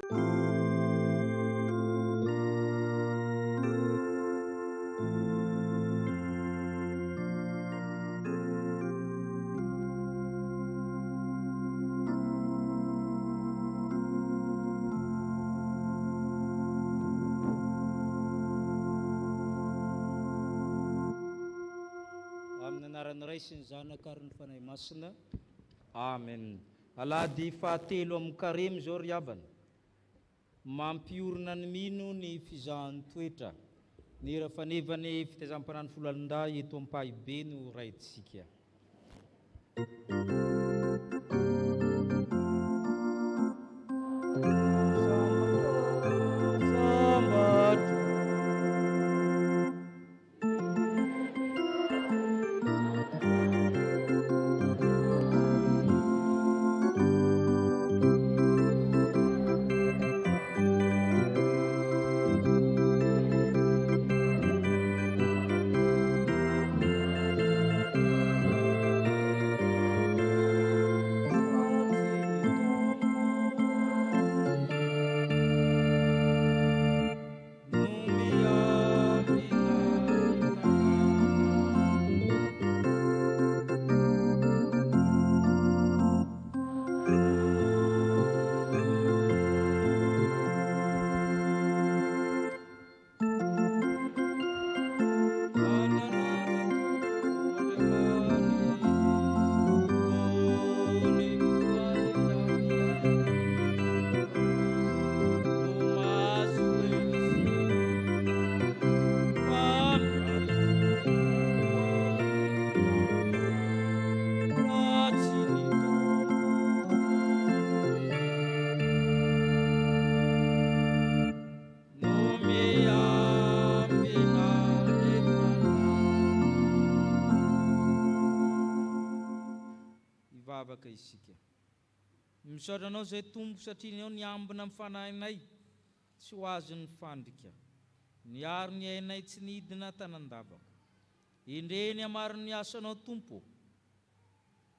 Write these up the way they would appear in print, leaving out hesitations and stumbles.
Sy ny zanaka ary ny fanahy masina. Amen. Alahady fahatelo amin'ny karemy zao ry havana. Mampiorina ny mino ny fizahan'ny toetra. Ny rafanevany fitaizam-panany folalonday eto ampahibe no raitsika. Isika misaotra anao zay tompo satria ao niambina amin'ny fanahinay tsy ho azo ny fandrika niaro ny ainay tsy nidina tanan-davaka indreny amaro ny asanao tompo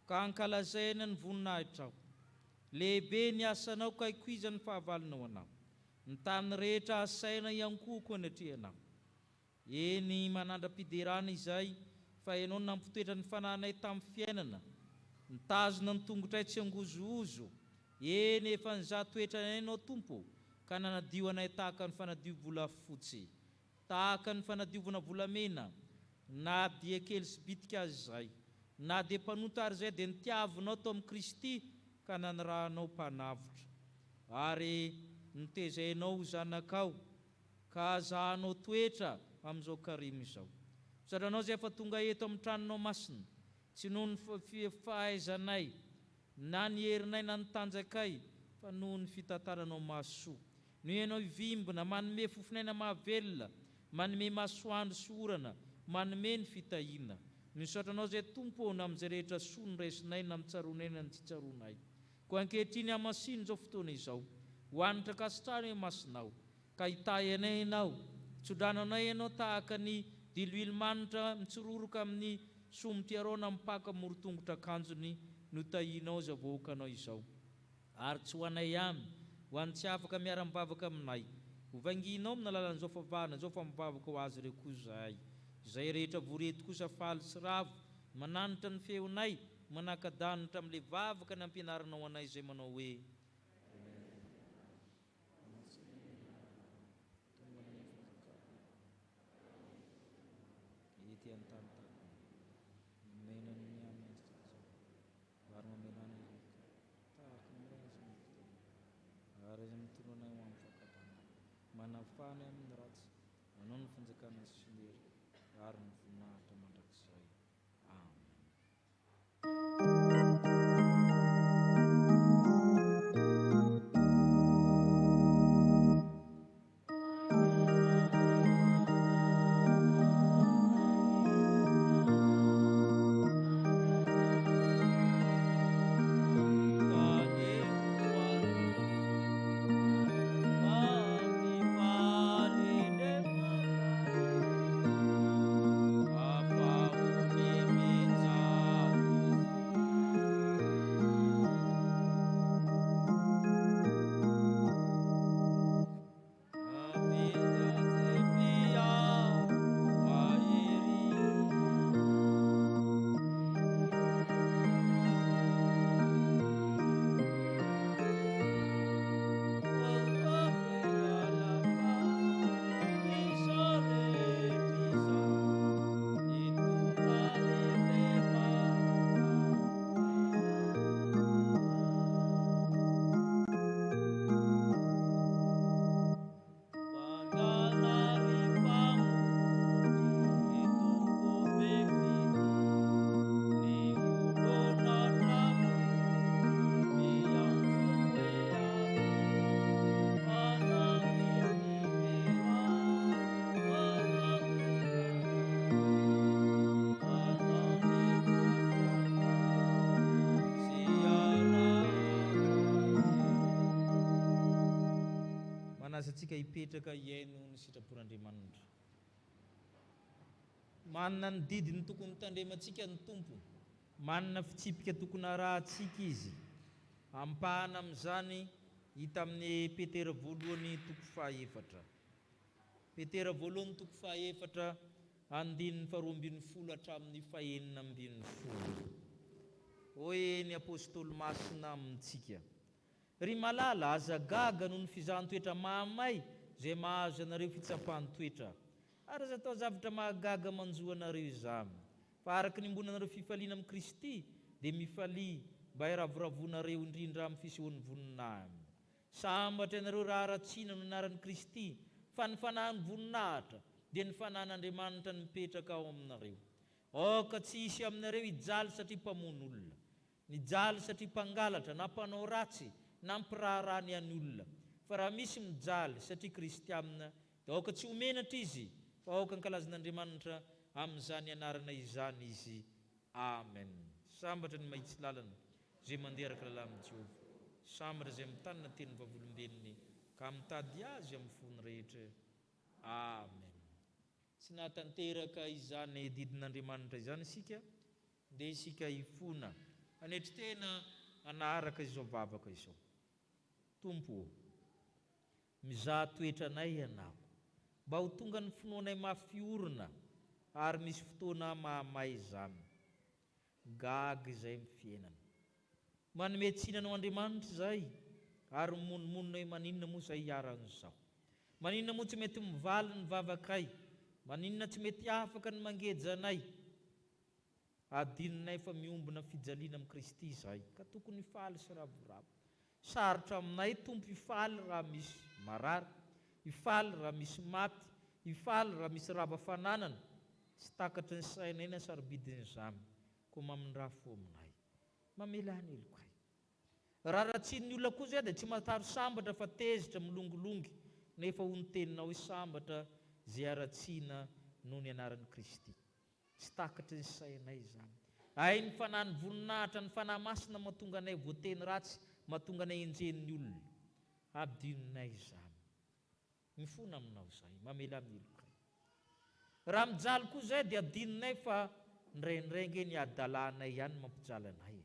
ka ankalazaina ny voninahitrao lehibe ny asanao ka ikoiza ny fahavalonao anao ny tany rehetra asaina iankoko anatrehanao eny manandram-piderana izay fa ianao nampitoetra ny fanahinay tamin'ny fiainana nitazona ny tongotray tsy angozoozo eny efa nizatoetra anao tompo ka nanadio anay tahaka ny fanadio vola fotsy tahaka ny fanadiovana volamena na dia kely sy bitika azy zay na dia mpanota ary zay dia nitiavinao tao amin'ny Kristy ka nanirahanao mpanavotra ary nitezainao zanakao ka azahanao toetra amin'izao karimy izao satranao zay efa tonga eto amin'ny tranonao masina tsy noho ny fahaizanay na ny herinay na ny tanjakay fa noho ny fitantaranao mahasoa no ianao ivimbina manome fofinaina mahavelona manome masoandro sy orana manome ny fitahina misotranao zay tompo na amin'izay rehetra soa ny raisinay na mitsaronay na ny tsy tsaronay ko ankehitriny hamasiny zao fotoana izao hoanitra kasitrano e masinao ka hitahy anay ianao tsodrananay ianao tahaka ny diloilo-manitra mitsororoka amin'ny somitiarona mipaka morotongotra kanjony no tahinao za voakanao izao ary tsy ho anay ihany ho an'ny tsy afaka miara-mivavaka aminay hovanginao amin'ny alalan'izao favahana zao fa mivavaka ho azy reo koa zay rehetra voreto kosa faly sy ravo mananitra ny feonay manakadanitra amin'le vavaka ny ampianaranao anay zay manao hoe manafany amin'ny ratsy manao ny fanjakana silery ary ny voninahitra mandrakizay. Amen. isika hipetraka iaino ny sitrapon'Andriamanitra. Manana ny didiny tokony tandremantsika ny tompo, manana fitsipika tokony arahantsika izy. Ampahana amin'izany hita amin'ny Petera voalohany toko fahaefatra. Petera voalohany toko fahaefatra, andininy faharoa ambin'ny folo hatramin'ny fahaenina ambin'ny folo. Hoe ny apôstôly masina amintsika: ry malala, aza gaga noho ny fizahan-toetra mahamay zay mahazo anareo fitsapan-toetra. Ary aza atao zavatra mahagaga manjo anareo izany, fa araka ny imbonanareo fifaliana amin'ny Kristy, dia mifalia mba hiravoravonareo indrindra amin'ny fisehoan'ny voninahiny. Sambatra ianareo raha ratsiana no anaran'i Kristy, fa ny fanahin'ny voninahitra dia ny fanahin'Andriamanitra ny mipetraka ao aminareo. Aoka tsy hisy aminareo hijaly satria mpamono olona, nijaly satria mpangalatra na mpanao ratsy na mpiraharaha ny an'ny olona, fa raha misy mijaly satria kristianina, dia aoka tsy homenatra izy, fa aoka ankalazan'Andriamanitra amin'izany anarana izany izy. Amen. Sambatra ny mahitsy lalana zay mandeha araka lalamin'i Jehova, sambatra zay mitanina teny vavolombelony ka mitady azy amin'ny fony rehetra. Amen. Tsy nahatanteraka izany didin'Andriamanitra izany isika, dia isika hifona anetry tena anaraka izao vavaka izao. Tompo, mizaha toetranay ianao, mba ho tonga ny finoanay mafiorina ary misy fotoana mahamay izany. Gaga izay amin'ny fiainana, manome tsinanao Andriamanitra izay, ary monomonina hoe maninona moa izay hiaran'izao, maninona moa tsy mety mivaly ny vavakay, maninona tsy mety afaka ny mangeja anay. Adininay fa miombona fijaliana amin'ny Kristy izay, ka tokony hifaly sy ravoravo. Sarotra aminay Tompo hifaly raha misy marary, hifaly raha misy maty, hifaly raha misy rava-fananana. Tsy takatry ny sainay na sarobidin'izany, ko mamindrafo aminay, mamela ny elokay. Raha ratsian'ny olona koa zay dia tsy mataro sambatra fa tezitra milongolongy, nefa ho ny teninao hoe sambatra zay aratsiana noho ny anaran'i Kristy. Tsy takatry ny sainay izany. Ay ny fanahin'ny voninahitra, ny fanahy masina mahatonga anay voateny ratsy, mahatonga anay enjen'ny olona. Abdininay izany. Mifona aminao izay, mamela amin'ny elokay. Raha mijaly koa izay dia adininay fa ndraindray ny adalanay ihany mampijaly anay.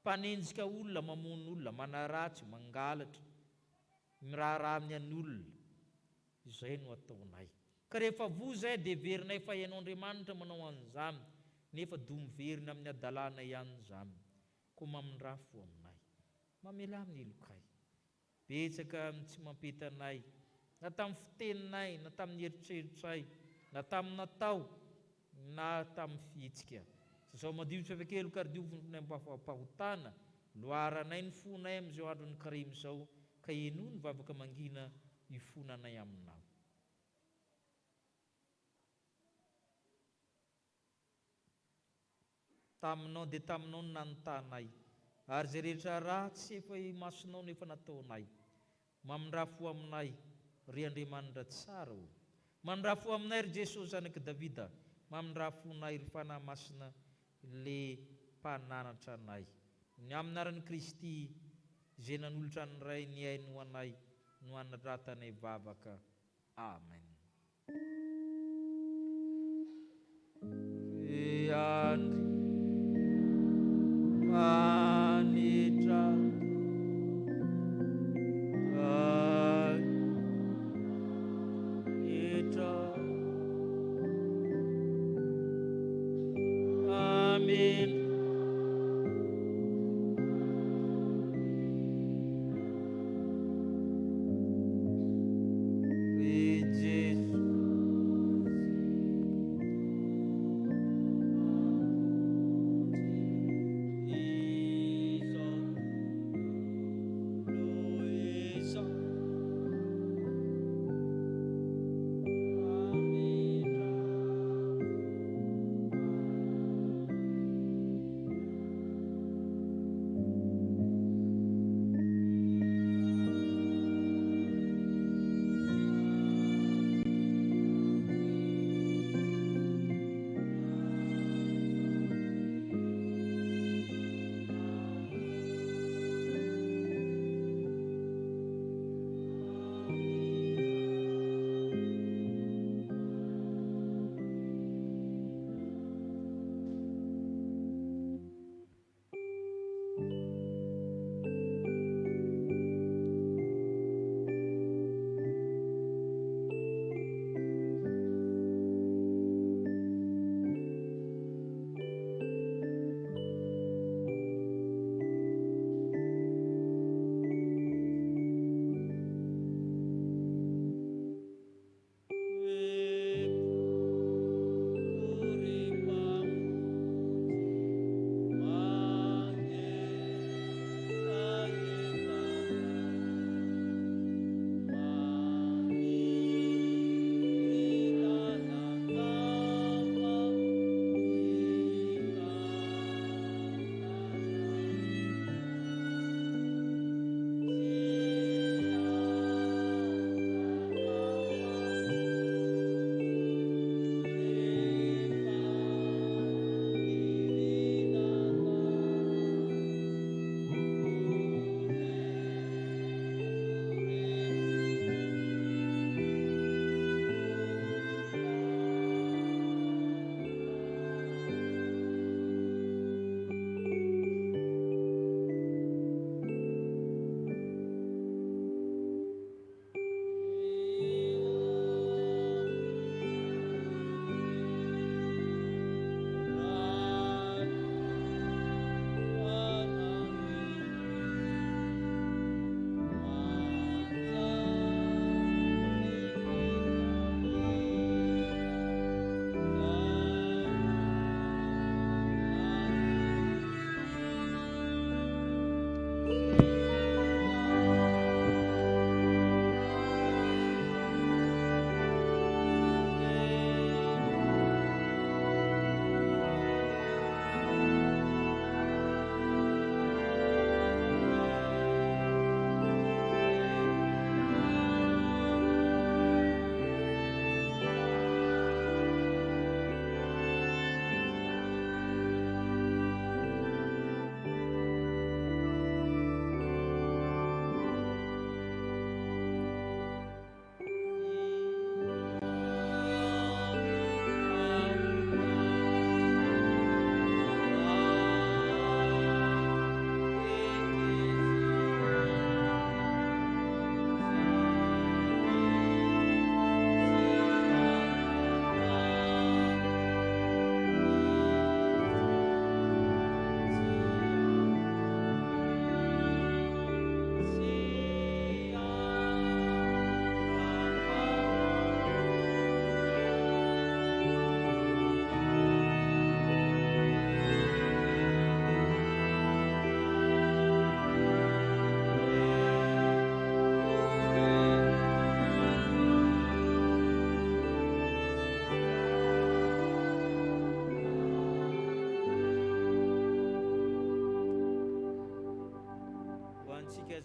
Mpanenjika olona, mamono olona, manaratsy, mangalatra, miraharaha amin'ny an'ny olona, izay no ataonay. Ka rehefa voa izay dia verinay fa ianao Andriamanitra manao an'izany, nefa domoverina amin'ny adalana ihany izany, ko mamindrafo aminay, mamela amin'ny elokay. Betsaka tsy mampety anay, na tamin'ny fiteninay, na tamin'ny eritreritray, na tamin'ny natao, na tamin'ny fihetsika. Zao madio tsy avekelo ka dioviny ampahotana, loaranay ny fonay amin'izao andron'ny karimy izao, ka eno ny vavaka mangina hifonanay aminao. Taminao dia taminao no nanotanay, ary zay rehetra ratsy efa masonao nefa nataonay. Mamindrafo aminay ry Andriamanitra tsara o. Mamindrafo aminay ry Jesosy zanaky Davida, mamindrafo anay ry fanahy masina le mpananatra anay. Ny amin'ny anaran'i Kristy zay nanolotra ny ray ny ainy ho anay no anaratanay vavaka. Amen.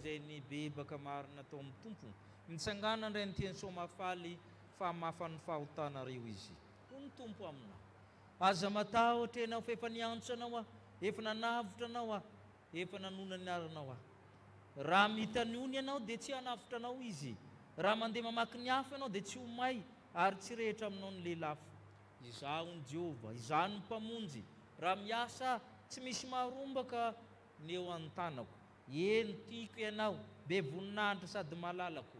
izay ny bebaka marina tao amin'ny tompo mitsangana indray ny tiany soamafaly fa mafany fahotanareo izy ho ny tompo amina aza matahotra ianao fa efa niantso anao efa nanavotra anao efa nanona ny aranao raha mitaniony ianao dia tsy hanavotra anao izy raha mandeha mamaky ny hafa ianao dia tsy ho may ary tsy rehetra aminao ny lelafo izaho ny Jehova izaho ny mpamonjy raha miasa tsy misy maharombaka ny eo an-tanako eny tiako ianao be voninahitra sady malalako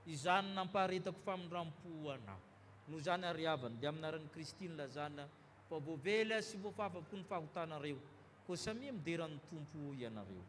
izany nampaharetako famindram-po anao no zany ary havana dia aminaran'i Kristy ny lazana fa voavela sy voafafako ny fahotanareo koa samia mideran'ny tompo ianareo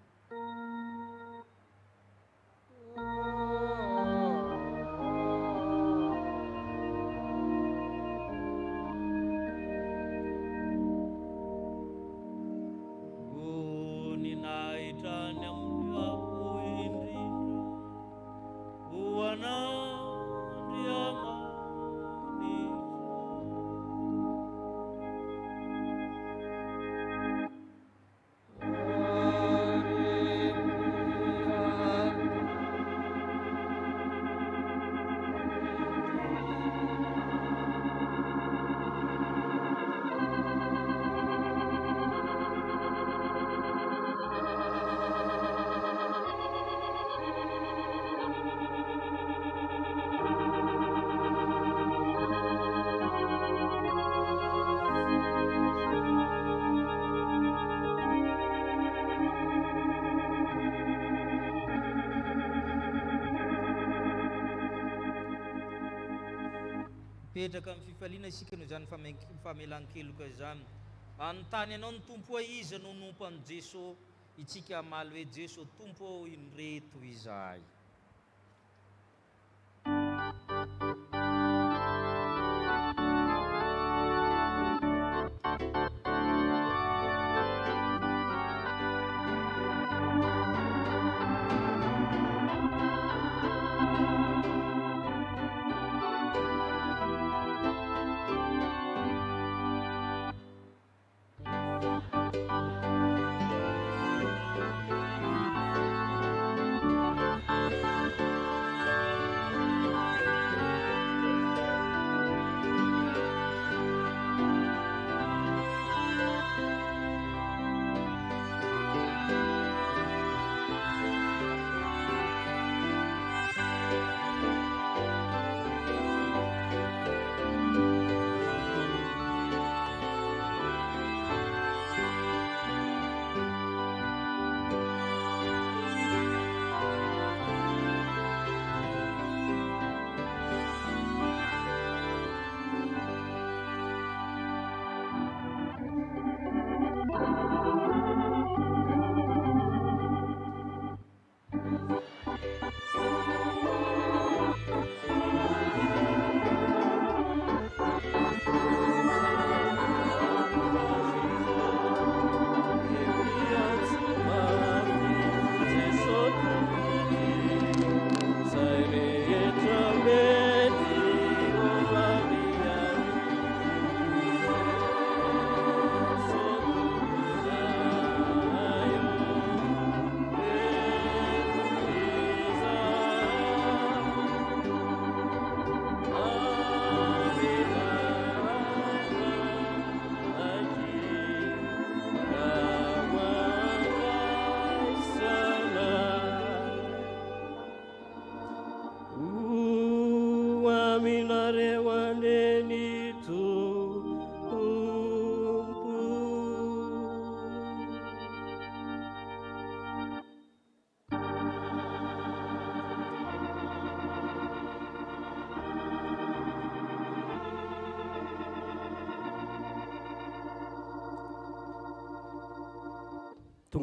petraka amin'ny fifaliana isika noho izany famelan-keloka izany anontany ianao ny tompo iza no nompan'i Jesosy itsika amaly hoe Jesosy tompo indreto izahay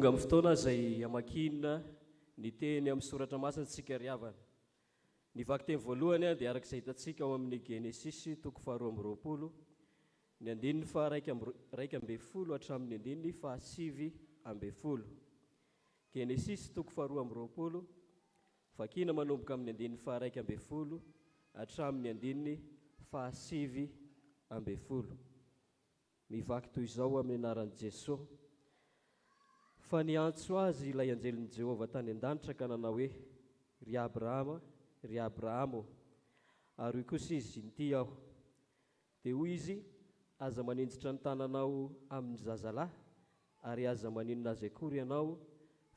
tonga amin'ny fotoana izay amakinina ny teny amin'ny soratra masina tsika ry havana ny vaky teny voalohany dia araka izay hitantsika ao amin'ny Genesisy toko 2:20 ny andininy fa 1:20 hatramin'ny andininy fa 7:10 Genesisy toko 2:20 vakina manomboka amin'ny andininy fa 1:20 hatramin'ny andininy fa 7:10 mivaky toy izao amin'ny anaran'i Jesosy fa niantso azy ilay anjelin'i Jehova tany an-danitra ka nanao hoe: ry Abrahamo, ary hoy kosa izy: nity aho. Dia hoy izy: aza maninditra ny tananao amin'ny zazalahy, ary aza maninona azy akory ianao,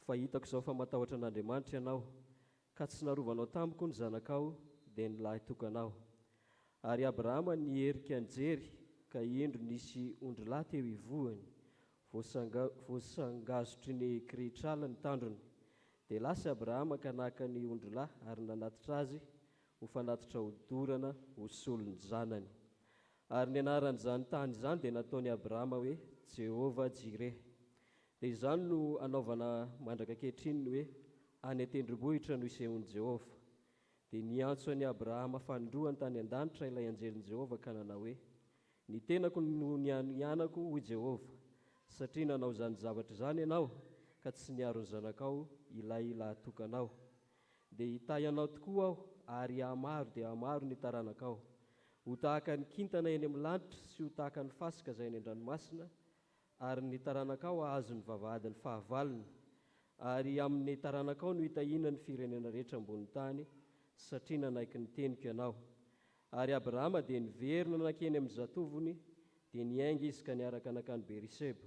fa hitako izao fa matahotra an'Andriamanitra ianao, ka tsy narovanao tamiko ny zanakao dia ny lahy tokanao. Ary Abrahama nierika anjery, ka indro nisy ondry-lahy teo ivohany, voasangazotry ny kirihitr'ala ny tandrony. Dia lasa Abrahama ka naka ny ondry-lahy ary nanatitra azy ho fanatitra hodorana ho solony zanany. Ary ny anaran'izany tany izany dia nataony Abrahama hoe Jehovah Jireh. Dia izany no anaovana mandraka ankehitriny hoe any an-tendrombohitra no isehon'i Jehova. Dia niantso an'i Abrahama fanindroany tany an-danitra ilay anjelin'i Jehova ka nanao hoe: ny tenako no nianako hoy Jehova, satria nanao izany zavatra izany ianao ka tsy niaro ny zanakao ilay lahatokanao. Dia hitahy anao tokoa aho, ary hamaro dia hamaro ny taranakao. Ho tahaka ny kintana eny amin'ny lanitra sy ho tahaka ny fasika izay eny an-dranomasina, ary ny taranakao ahazo ny vavahadin'ny fahavalony. Ary amin'ny taranakao no hitahiana ny firenena rehetra ambony tany, satria nanaiky ny teniko ianao. Ary Abrahama dia niverina nankeny amin'ny zatovony, dia niainga izy ka niaraka nakany Beriseba.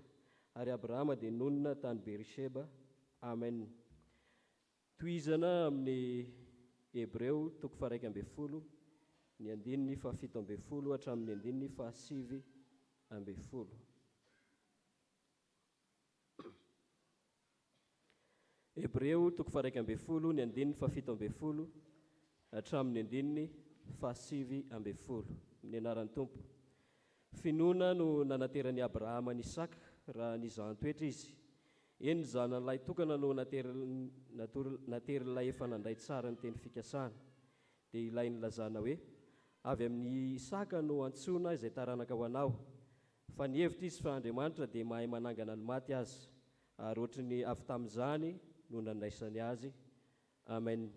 Ary Abrahama dia nonina tany Beriseba. Amen. Tohizana amin'ny Hebreo 1:10, ny 7:70 hatramin'ny 7:70. Hebreo 1:10, ny 7:70 hatramin'ny 7:70. Amin'ny anaran'ny Tompo. Finoana no nanateran'i Abrahama ny Isaka raha nizahan-toetra izy. Eny ny zanan'ilay tokana no naterilay efa nandray tsara ny teny fikasana. Dia ilay nilazana hoe: avy amin'ny Isaka no antsoina izay taranaka ho anao. Fa nihevitra izy fa Andriamanitra dia mahay manangana ny maty azy, ary ohatry avy tamin'izany no nandraisany azy. Amen.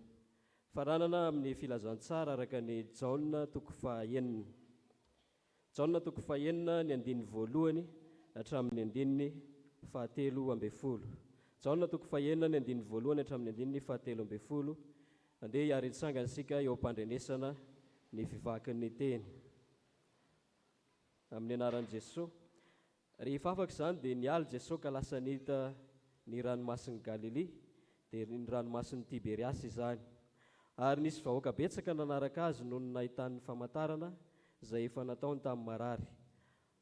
Faranana amin'ny filazantsara araka ny Jaona 9:9. Jaona 9:9, ny 1:1 hatramin'ny 7:11. Jaona 9:1, ny 1:1 hatramin'ny 7:11. Andeha hiary hitsangana isika eo am-pandrenesana ny fivakin'ny teny amin'ny anaran'i Jesosy. Rehefa afaka izany dia nialy Jesosy ka lasa nihita ny ranomasin'i Galilea, dia ny ranomasin'ny Tiberiasy izany. Ary nisy vahoaka betsaka nanaraka azy noho ny nahitany famantarana izay efa nataony tamin'ny marary.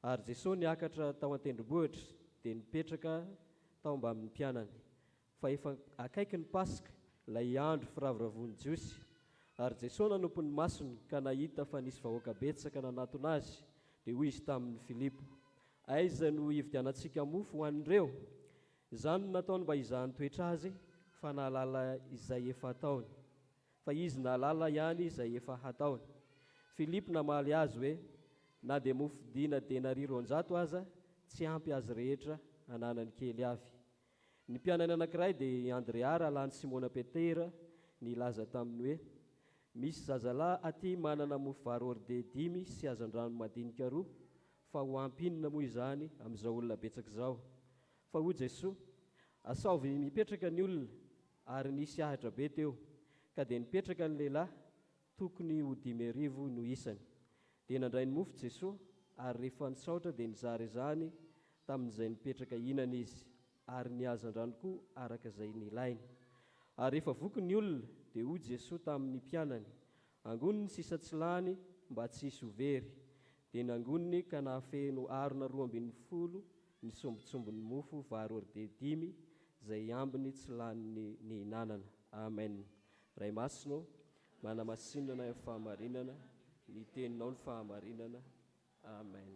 Ary Jesosy niakatra tao an-tendrombohitra dia nipetraka tao mba amin'ny mpianany. Fa efa akaiky ny Pasika, ilay andro firavoravoan'ny Jiosy. Ary Jesosy nanompo ny masony ka nahita fa nisy vahoaka betsaka nanatona azy. Dia hoy izy tamin'ny Filipo: aiza no hividianantsika mofo ho an'ireo? Izany no nataony mba hizaha ny toetra azy, fa nahalala izay efa ataony. Fa izy nahalala ihany izay efa hataony. Filipo namaly azy hoe: na dia mofo dina denari 200 aza, tsy ampy azy rehetra ananany kely avy. Ny mpianany anankiray dia Andrea rahalany Simona Petera nilaza taminy hoe: misy zazalahy aty manana mofo vary orde 5 sy hazan-drano madinika 2, fa ho ampy inona moa izany amin'izao olona betsaka izao? Fa hoy Jesosy: asaovy mipetraka ny olona. Ary nisy ahitra be teo, ka dia nipetraka ny lehilahy, tokony ho 5,000 no isany. Dia nandray ny mofo Jesosy, ary rehefa nisaotra dia nizara izany tamin'izay nipetraka ihinana izy, ary ny hazan-drano koa araka izay nilainy. Ary rehefa voky ny olona dia hoy Jesosy tamin'ny mpianany: angoniny ny sisa tsy lany mba tsy hisy ho very. Dia nangoniny ka nahafeno arona 12 ny sombitsombin'ny mofo vary orde 5 izay ambiny tsy lany ny hinanana. Amen. Ray masino, manamasinana ny fahamarinana, ny teninao ny fahamarinana. Amen.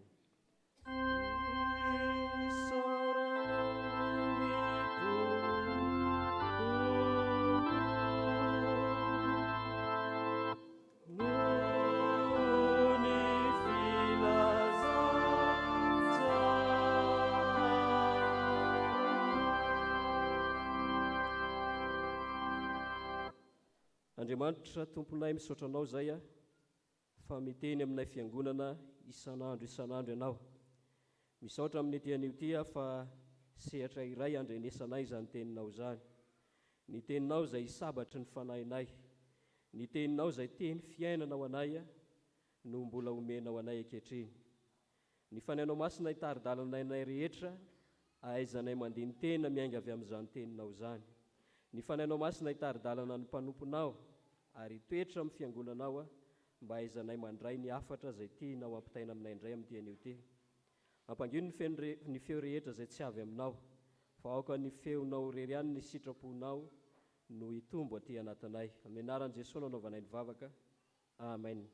Andriamanitra tomponay, misaotra anao zay fa miteny aminay fiangonana isan'andro isan'andro ianao. Misaotra amin'ny tian'io tia fa sehatra iray andrenesanay zany teninao zany, ny teninao izay isabatry ny fanahinay, ny teninao izay teny fiainanao anay no mbola omenao anay ankehitriny. Ny fanainao masina hitaridalanay rehetra ahaizanay mandihy ny tena miainga avy amin'izany teninao zany. Ny fanainao masina hitaridalana ny mpanomponao ary toetra amin'ny fiangonanao mba ahaizanay mandray ny afatra izay tianao ampitaina aminay indray amin'ity anio ty. Ampangino ny feo rehetra izay tsy avy aminao, fa aoka ny feonao rery ihany ny sitraponao no hitombo aty anatinay. Amin'ny anaran'i Jesosy no anaovanay ny vavaka. Amen.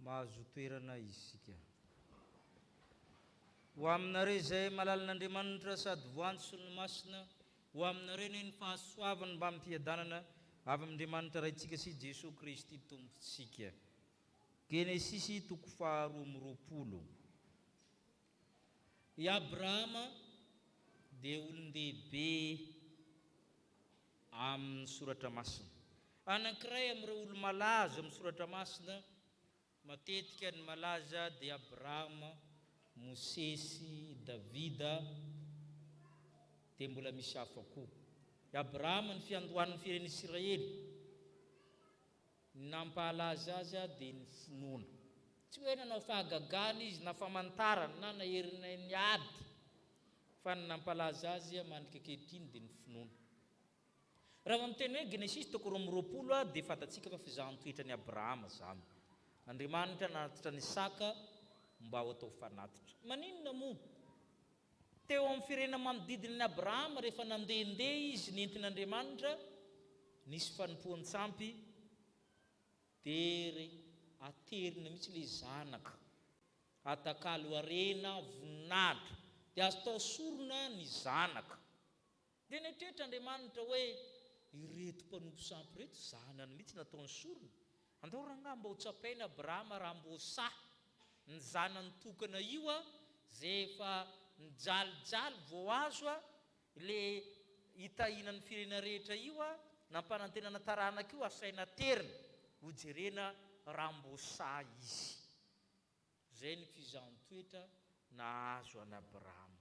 Mahazo toerana isika ho aminareo izay malalin'Andriamanitra sady voanjo ny masina, ho aminareo ny fahasoavany mba mpiadanana avy amin'Andriamanitra raintsika sy Jesosy Kristy tompontsika. Genesisy 2:20. I Abrahama dia olon-dehibe amin'ny soratra masina. Anankiray amin'ireo olo malaza amin'ny soratra masina, matetika ny malaza dia Abrahama, Mosesy, Davida, dia mbola misy hafa koa. Abrahama ny fiandohan'ny firenena Israely, nampahalaza azy dia ny finoana. Tsy hoe nanao fahagagana izy na famantarana na naherina ny ady, fa ny nampahalaza azy mandrika ankehitriny dia ny finoana. Raha miteny hoe Genesisy 2:20 dia fatatsika fa fizahan-toetra ny Abrahama zany. Andriamanitra nanatitra ny Isaka mba ho atao fanatitra. Maninona moa? Teo amin'ny firenena manodidina ny Abrahama rehefa nandehandeha izy nentin'Andriamanitra, nisy fanompoan-tsampy dia aterina mihitsy ilay zanaka, atakalo arena voninahitra, dia azo tao sorona ny zanaka. Dia netretra Andriamanitra hoe ireto mpanompo sampy reto zanany mihitsy nataony sorona. Andao raha mba ho tsapaina Abrahama raha mbo sa ny zanany tokana io zay efa nijalijaly vao azo le hitahinan'ny firenena rehetra io nampanantenana taranaka io asaina terina ho jerena raha mbo sa izy. Zay ny fizahan-toetra nahazo an'i Abrahama.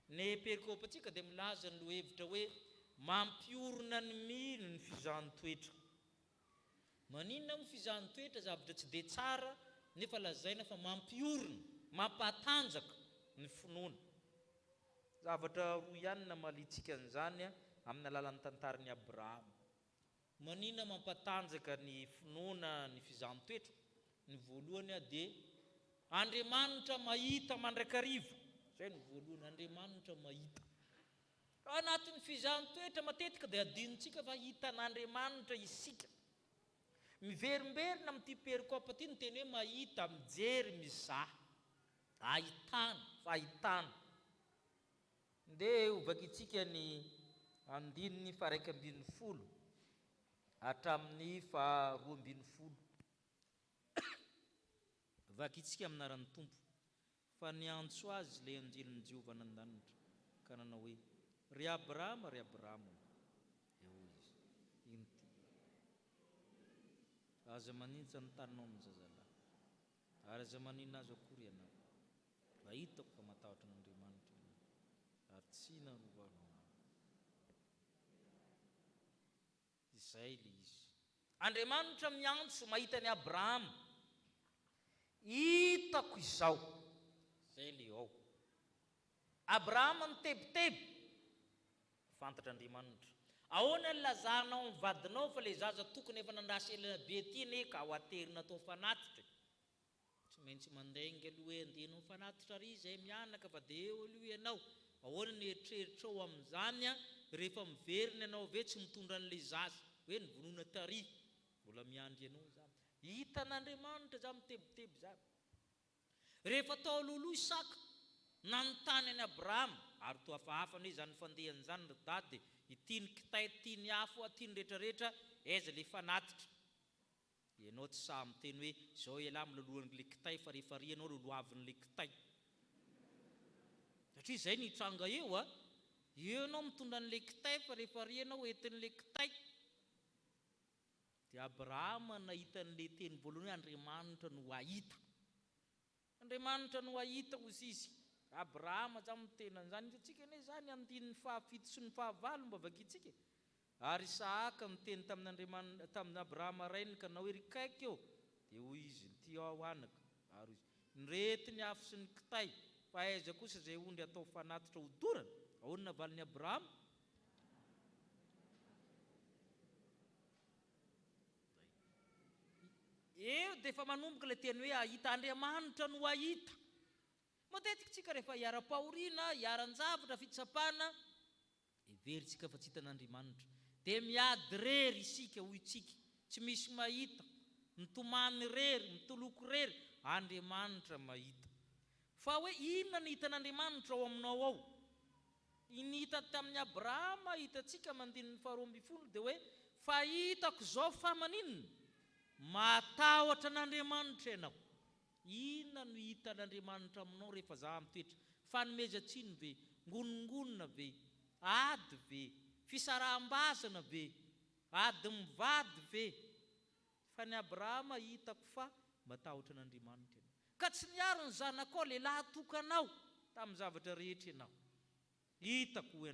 Ny perikopantsika dia milaza ny lohevitra hoe mampiorona ny milo ny fizahan-toetra. Maninona ny fizahan-toetra? Zavatra tsy dia tsara nefa lazaina fa mampiorona, mampatanjaka ny finoana. Zavatra roa ihany na malitsika an'izany amin'ny alalan'ny tantaran'i Abrahama. Maninona mampatanjaka ny finoana ny fizahan-toetra? Ny voalohany dia Andriamanitra mahita mandrakariva. Zay ny voalohany, Andriamanitra mahita. Anatin'ny fizahan-toetra matetika dia adinontsika fa hitan'Andriamanitra isika. Miverimberina amin'ity perikopa ity ny teny hoe mahita, mijery, mizaha, ahitana, fahitana. Dia hovakitsika ny 1:12 hatramin'ny 2:12. Vakitsika aminaran'ny Tompo, fa niantso azy ilay anjelin'i Jehovah nandanitra ka nanao hoe ry Abrahama, ry Abrahama. Eo izy, inty. Aza maninona ny taninao amin'ny zazalahy, ary aza maninona azo akory ianao? Fa hitako fa matahotra n'Andriamanitra ianao, ary tsy narovaronao. Izay le izy. Andriamanitra miantso mahita ny Abrahama. Hitako izao. Zay le ao. Abrahama nitebiteby, fantatra Andriamanitra. Ahoana ny lazanao ny vadinao fa le zaza tokony efa nandrasa elana be ty ne ka ho aterina atao fanatitra? Tsy maintsy mandainga aloha hoe andeha mifanatitra ry izay mianaka fa dia eo aloha ianao ahoana ny eritreritra ao amin'izany a rehefa miverina ianao ave tsy mitondra an'ilay zaza hoe nivonoana tary mbola miandry ianao zany hitan'Andriamanitra za mitebiteby zany rehefa tao loloha Isaka nanontany any Abrahama ary toa hafahafana hoe zany fandehany zany ry dady itiany kitay tiany afo atiany rehetrarehetra aiza le fanatitra ianao tsy sahy miteny hoe zao ialahy milolohan'le kitay fa rehefa ry ianao lolohavin'le kitay satria zay nitranga eo a ianao mitondra an'le kitay fa rehefa ry ianao entin'le kitay dia Abrahama nahitan'le teny voalohany hoe Andriamanitra no ahita Andriamanitra no ahita ozy izy Abrahama za mitena an'izany atsika ane zany andin'ny fahafito sy ny fahavalo mba vakitsika ary Isaaka miteny tamin'Andriamanitra tamin'ny Abrahama rainy ka na hoe rikaiky eo dia hoy izy ty ao anaka ary nirety ny afo sy ny kitay fa aiza kosa zay ondry atao fanatitra hodorana ahoana valin'ny Abrahama eo dia efa manomboka ilay teny hoe ahita Andriamanitra no ahita matetika tsika rehefa hiara-pahoriana hiaran-javatra fitsapana everitsika fa tsy hitan'Andriamanitra dia miady rery isika hoy tsika tsy misy mahita mitomany rery mitoloko rery Andriamanitra mahita fa hoe inona ny hitan'Andriamanitra ao aminao ao inhita tamin'ny Abrahama hitatsika mandinin'ny 12 dia hoe fa hitako zao fa maninona matahotra an'Andriamanitra ianao inona no hitan'Andriamanitra aminao rehefa za mitoetra fanomezantsiny ve ngonongonona ve ady ve fisaraham-basana ve ady mivady ve fa ny Abrahama hitako fa matahotra an'Andriamanitra ianao ka tsy niaro ny zanakao lehilahy tokanao tamin'ny zavatra rehetra ianao hitako hoe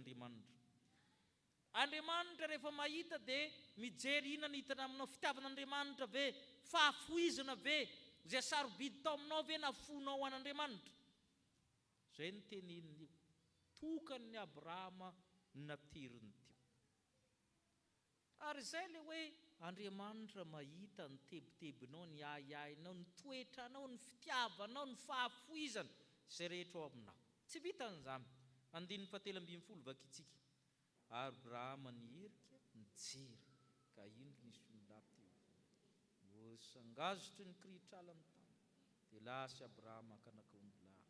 Andriamanitra rehefa mahita dia mijery inona ny hitana aminao fitiavan'Andriamanitra ve fahafoizana ve zay sarobidy tao aminao ve na fonao an'Andriamanitra zay ny teneniny io tokan'ny Abrahama nateriny teo ary zay le hoe Andriamanitra mahita ny tebitebinao ny ahiahinao ny toetranao ny fitiavanao ny fahafoizana zay rehetra ao aminao tsy vitan'izany andin'ny 17 vakitsika Abrahama nierika nijery ka ino nisy olona teo vosangazotry ny krihitrala amin'ny tany dia lasa Abrahama kanak'omby lahy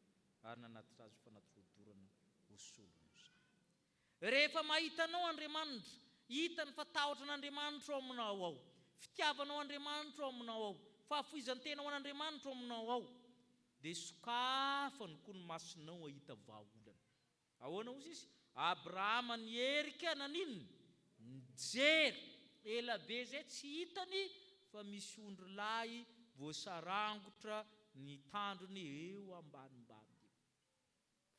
ary nanatitra azy fanatorodorana hosolony izany rehefa mahitanao Andriamanitra hita ny fatahotra an'Andriamanitra ao aminao ao fitiavanao Andriamanitra ao aminao ao fahafoizan-tenao an'Andriamanitra ao aminao ao dia sokafany koa ny masonao ahita vahaolana ahoana ozy izy Abrahama nierika naninona nijery ela be zay tsy hitany fa misy ondry lahy voasarangotra ny tandrony eo ambanimbany eo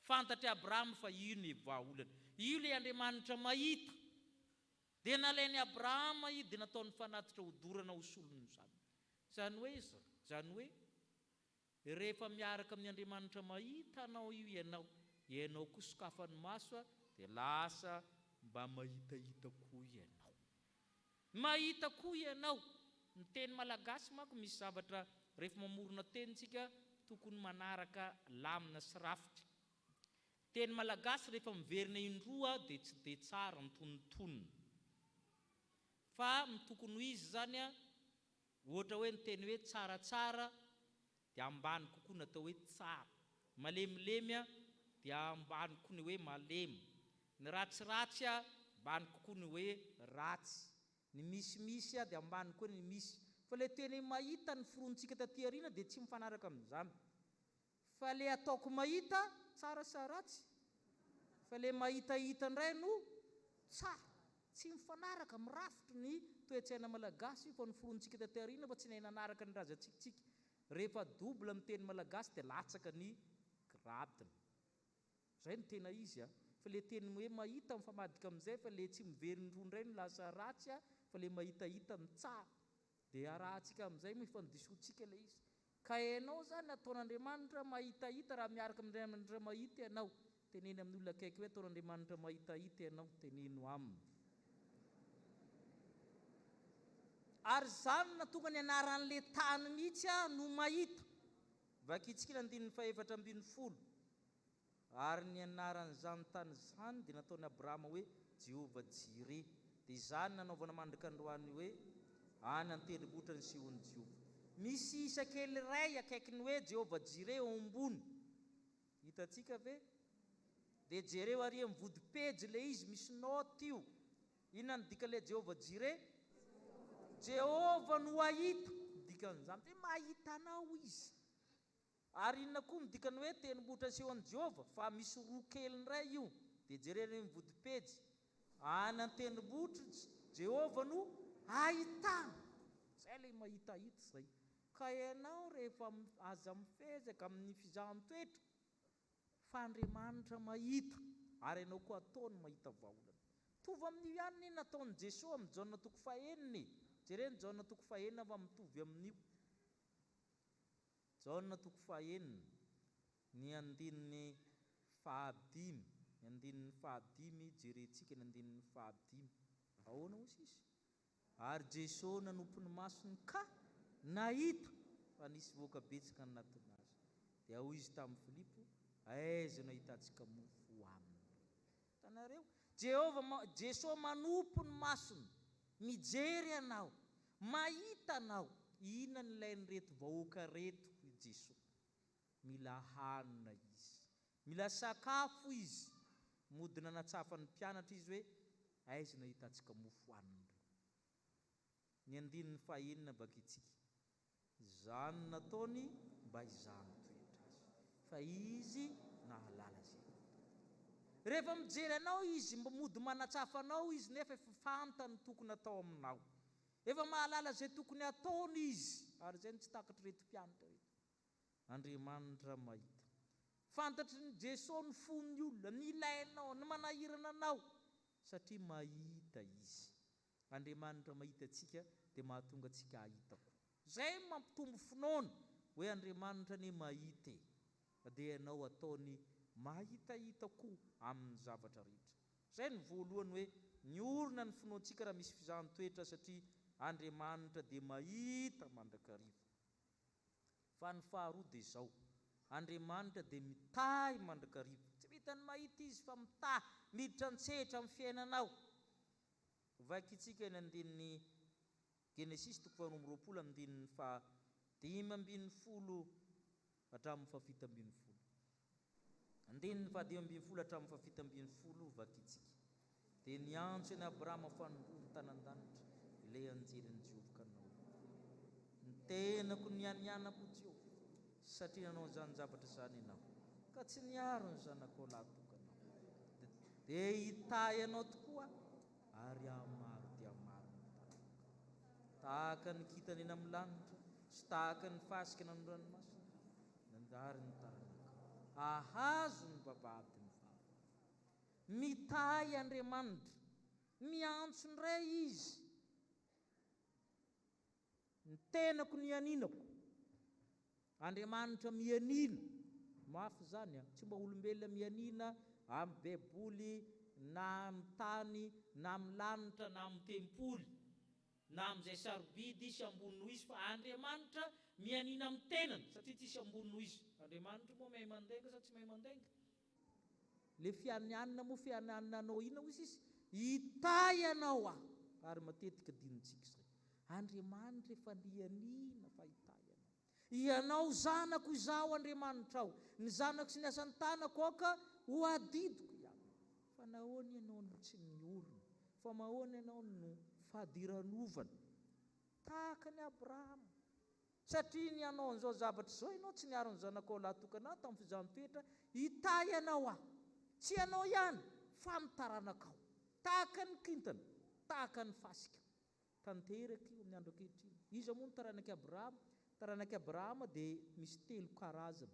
fantatra Abrahama fa io ny vahaolana io le Andriamanitra mahita dia nalainy Abrahama io dia nataony fanatitra hodorana ho solony zany hoe rehefa miaraka amin'ny Andriamanitra mahita anao io ianao koa sokafany maso dia lasa mba mahitahita koa ianao ny teny malagasy manko misy zavatra rehefa mamorona tenitsika tokony manaraka lamina sy rafitra teny malagasy rehefa miverina indroa dia tsy dia tsara mitonontonona fa mitokony ho izy zany a ohatra hoe ny teny hoe tsaratsara dia ambany kokoa natao hoe tsara malemilemy a dia ambany kokoa ny hoe malemy ny ratsiratsy a ambany kokoa ny hoe ratsy ny misimisy a dia ambany koa ny misy fa le teny mahita ny forontsika taty ariana dia tsy mifanaraka amin'izany fa le ataoko mahita tsara sa ratsy fa le mahitahita indray no tsara tsy mifanaraka mirafitry ny toe-tsaina malagasy fa ny forontsika taty ariana fa tsy nanaraka ny razantsika rehefa double amin'ny teny malagasy dia latsaka ny gradiny zay no tena izy a fa le teny hoe mahita mifamadika amin'izay fa le tsy miverin'roa indray no lasa ratsy a fa le mahitahita ny tsara dia arahantsika amin'izay mifandisontsika le izy ka ianao zany ataon'Andriamanitra mahitahita raha miaraka amin'Andriamanitra mahita ianao teneny amin'ny olona akaiky hoe ataon'Andriamanitra mahitahita ianao teneno aminy ary zany natonga ny anaran'le tany mihitsy a no mahita vakitsika ny 740 ary ny anaran'izany tany izany dia nataony Abrahama hoe Jehovah Jireh, dia izany nanaovana mandrika androany hoe any an-tendrombohitra ny sehoan'i Jehovah. Misy isa kely iray akaiky ny hoe Jehovah Jireh eo ambony, hitantsika ve? Dia jereo ary mivody pejy le izy misy note io. Inona ny dika le Jehovah Jireh? Jehovah no ahita, dikan'izany dia mahita anao izy. Ary inona koa midikany hoe tendrombohitra sehoan'i Jehovah? Fa misy roa kely iray io. Dia jereo mivody pejy, any an-tendrombohitra Jehovah no ahitana. Zay le mahitahita zay. Ka ianao rehefa aza mifezaka amin'ny fizahan-toetra fa Andriamanitra mahita, ary ianao koa ataony mahita vaholana. Mitovy amin'io ihany ny nataon'i Jesosy amin'ny Jaona 9. Jereny Jaona 9 fa mitovy amin'io. Jaona 9 ny andininy 5. Ny andininy 5 jerentsika ny andininy 5. Ahoana hoy sisy? Ary Jesosy nanompo ny masony ka nahita fa nisy voaka betsaka anatiny azy. Dia hoy izy tamin'ny Filipo, aiza no ahitantsika mofo aminy? Hitanareo? Jesosy manompo ny masony, mijery anao, mahita anao. Inona ny ilainy reto vahoaka reto? Jesosy mila hanina izy, mila sakafo izy. Mody nanatsafa ny mpianatra izy hoe aiza no ahitantsika mofo hanina? Ny andininy 5 vakitsika, izany nataony mba izahany toetra azy, fa izy nahalala zay. Rehefa mijery anao izy, mba mody manatsafa anao izy, nefa efa fantany tokony atao aminao, efa mahalala zay tokony ataony izy. Ary zay tsy takatry reto mpianatra reto. Andriamanitra mahita, fantatry ny Jesosy ny fon'ny olona, ny ilainao, ny manahirana anao, satria mahita izy. Andriamanitra mahita atsika dia mahatonga atsika ahitako. Zay mampitombo finoana hoe Andriamanitra ne mahita, dia ianao ataony mahitahita koa amin'ny zavatra rehetra. Zay ny voalohany hoe ny orina ny finoantsika raha misy fizahan-toetra, satria Andriamanitra dia mahita mandrakariva. Fa ny faharoa dia izao, Andriamanitra dia mitahy mandrakariva. Tsy vitany mahita izy fa mitahy, miditra an-tsehatra amin'ny fiainanao. Vakitsika ny andininy Genesis 20 andininy 15 hatramin'ny 17. Andininy 15 hatramin'ny 17 vakitsika. Dia niantso ny Abrahama fanondroany tanan-danitra, ilay anjelin'i Jehovah ka nanao, ny tenako nianianako Jehovah, satria nanao izany zavatra izany ianao, ka tsy niaro ny zanako lahy tokanao. Dia hitahy ianao tokoa, ary amaro dia maro ny tanàna, tahaka ny kintana eny amin'ny lanitra sy tahaka ny fasika eny amin'ny ranomasina, nandary ny taranaka, ahazo ny vavahady ny vava. Mitahy Andriamanitra, miantso ndray izy, ny tenako nianinako. Andriamanitra mianina, mafy zany a, tsy mba olombelona mianina amin'ny baiboly na amin'ny tany na amin'ny lanitra na amin'ny tempoly na amin'izay sarobidy sy ambony noho izy, fa Andriamanitra mianina amin'ny tenany, satria tsisy ambony noho izy. Andriamanitra moa mahay mandenga sa tsy mahay mandenga? Le fianianina moa fianianina anao inona hoy sisy? Hitahy anao ah, ary matetika dinitsika izay. Andriamanitra efa nianina fa hitahy anao. Ianao zanako izaho Andriamanitra aho, ny zanako sy ny asan'ny tanako aoka ho adidiko ihany. Fa nahoana ianao no tsy niorina, fa mahoana ianao no fahadiran'ovana tahaka ny Abrahama? Satria nianao an'izao zavatra izao, ianao tsy niaro ny zanako lahy tokanao tamin'ny fizahan-toetra, hitahy ianao ah, tsy ianao ihany fa ny taranakao, tahaka ny kintana, tahaka ny fasika. Tanteraka io amin'ny andro ankehitriny. Iza moa ny taranaky Abrahama? Taranaky Abrahama dia misy 3 karazana.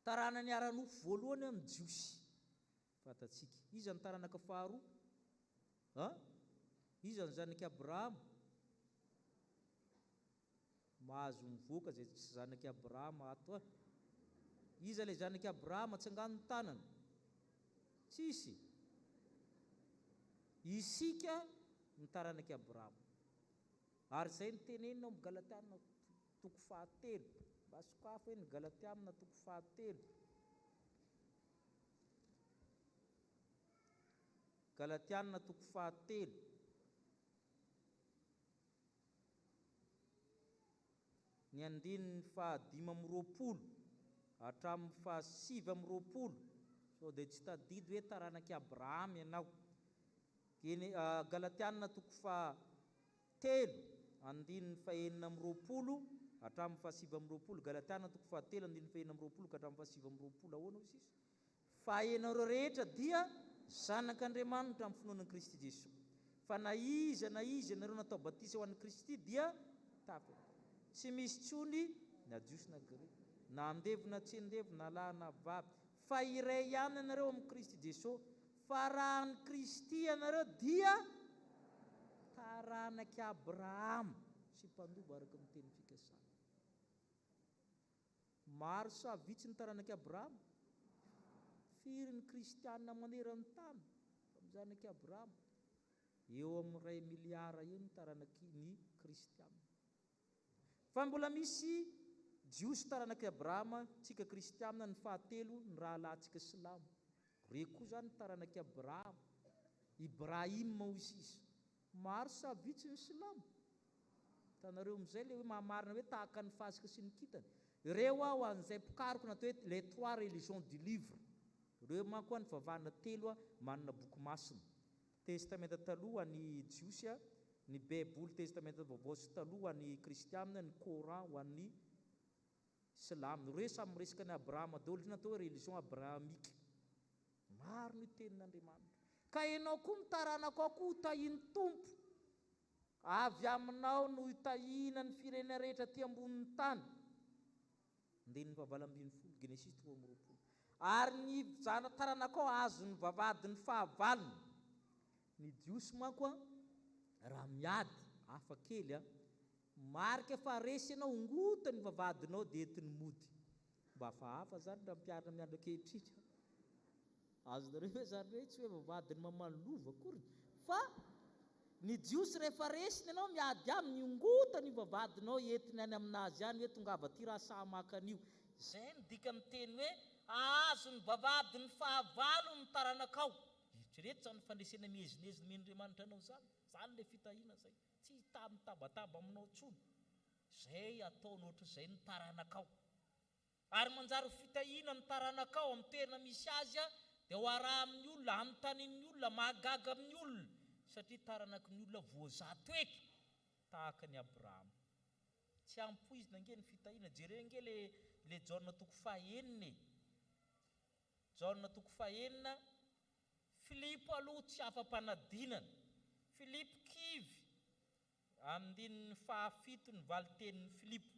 Tarana ny ara-nofo voalohany amin'ny Jiosy, fantatsika. Iza ny taranaka faharoa? Iza ny zanaky Abrahama? Mahazo mivoaka zay tsy zanaky Abrahama ato. Iza ilay zanaky Abrahama tsangano ny tanana? Tsisy. Isika ny taranaky Abrahama. Ary izay ny tenenina amin'ny Galatiana 3:7. Basokafo eny Galatia amina toko 7. Galatiana toko 7. Ny andininy 5:20 hatramin'ny 7:20. So dia tsy tadidy hoe taranaky Abraham ianao. Galatiana toko 7 andininy 6:20 hatramin'ny 7:20. Galatiana toko 7 andininy 6:20 ka hatramin'ny 7:20. Ahoana hoy sisa? Fa ianareo rehetra dia zanak'Andriamanitra amin'ny finoanan'i Kristy Jesosy. Fa na iza ianareo natao batisa ho an'i Kristy dia tapaka. Tsy misy tsony na jiosy na greka, na andevy na tsy andevy, na lahy na vavy, fa iray ihany ianareo amin'ny Kristy Jesosy. Fa raha ny Kristy ianareo dia taranaky Abraham sy mpandova araka ny teny fikasana. Maro sa vitsy ny taranaky Abraham? Firy ny kristianina manerantany fa mizanaky Abraham? Eo amin'ny 1 miliara eo ny taranaky ny kristianina. Fa mbola misy jiosy taranaky Abraham, tsika kristianina ny 7 ny rahalahintsika silamo. Re koa zany taranaky Abraham, Ibrahim hoy sisa. Maro sa vitsy ny silamo? Tanareo amin'izay le hoe mahamarina hoe tahaka ny fasika sy ny kitana. Ireo aho an'izay pikariko natao hoe les 3 religions du livre. Ireo manko ny vavahana 3 manana boky masina. Testamenta taloha ny jiosy, ny Baiboly testamenta vaovao sy taloha ny kristianina, ny Coran ho an'ny silamo. Ireo samy miresaka ny Abraham daholo natao hoe religion abrahamika. Maro ny tenin'Andriamanitra. Ka ianao koa mitaranako ao koa hotahiny tompo. Avy aminao no hitahina ny firenena rehetra aty ambonin'ny tany. Andinin'ny 7:20 Genesis 3:20. Ary ny taranako ao azo ny vavadiny 9. Ny jiosy manko raha miady hafa kely marika fa resy ianao ngota ny vavadinao dia entiny mody. Mba hafahafa zany raha mpiarina miandro ankehitriny. Azonareo hoe zany hoe tsy hoe vavadiny mamalova akory, fa ny jiosy rehefa resiny ianao miady aminy ngota ny vavadinao entiny any aminazy any hoe tongava ty raha samaka an'io. Zay ny dika miteny hoe azo ny vavadiny 9 ny taranakao. Eritrereto zany fandresena miezinezina men'Andriamanitra anao zany. Zany le fitahiana zay. Tsy mitabataba aminao tsony. Zay ataonao ohatr'izay ny taranakao. Ary manjary fitahiana ny taranakao amin'ny toerana misy azy dia ho araha amin'ny olona, anontanian'ny olona, mahagaga amin'ny olona. Satria taranaky ny olona voazato eky tahaka ny Abraham. Tsy ampoizina nge ny fitahiana. Jereo nge le Jaona toko 9. Jaona toko 9. Filipo aloha tsy afa-panadinana. Filipo kivy andininy 7 ny valitenin'ny Filipo.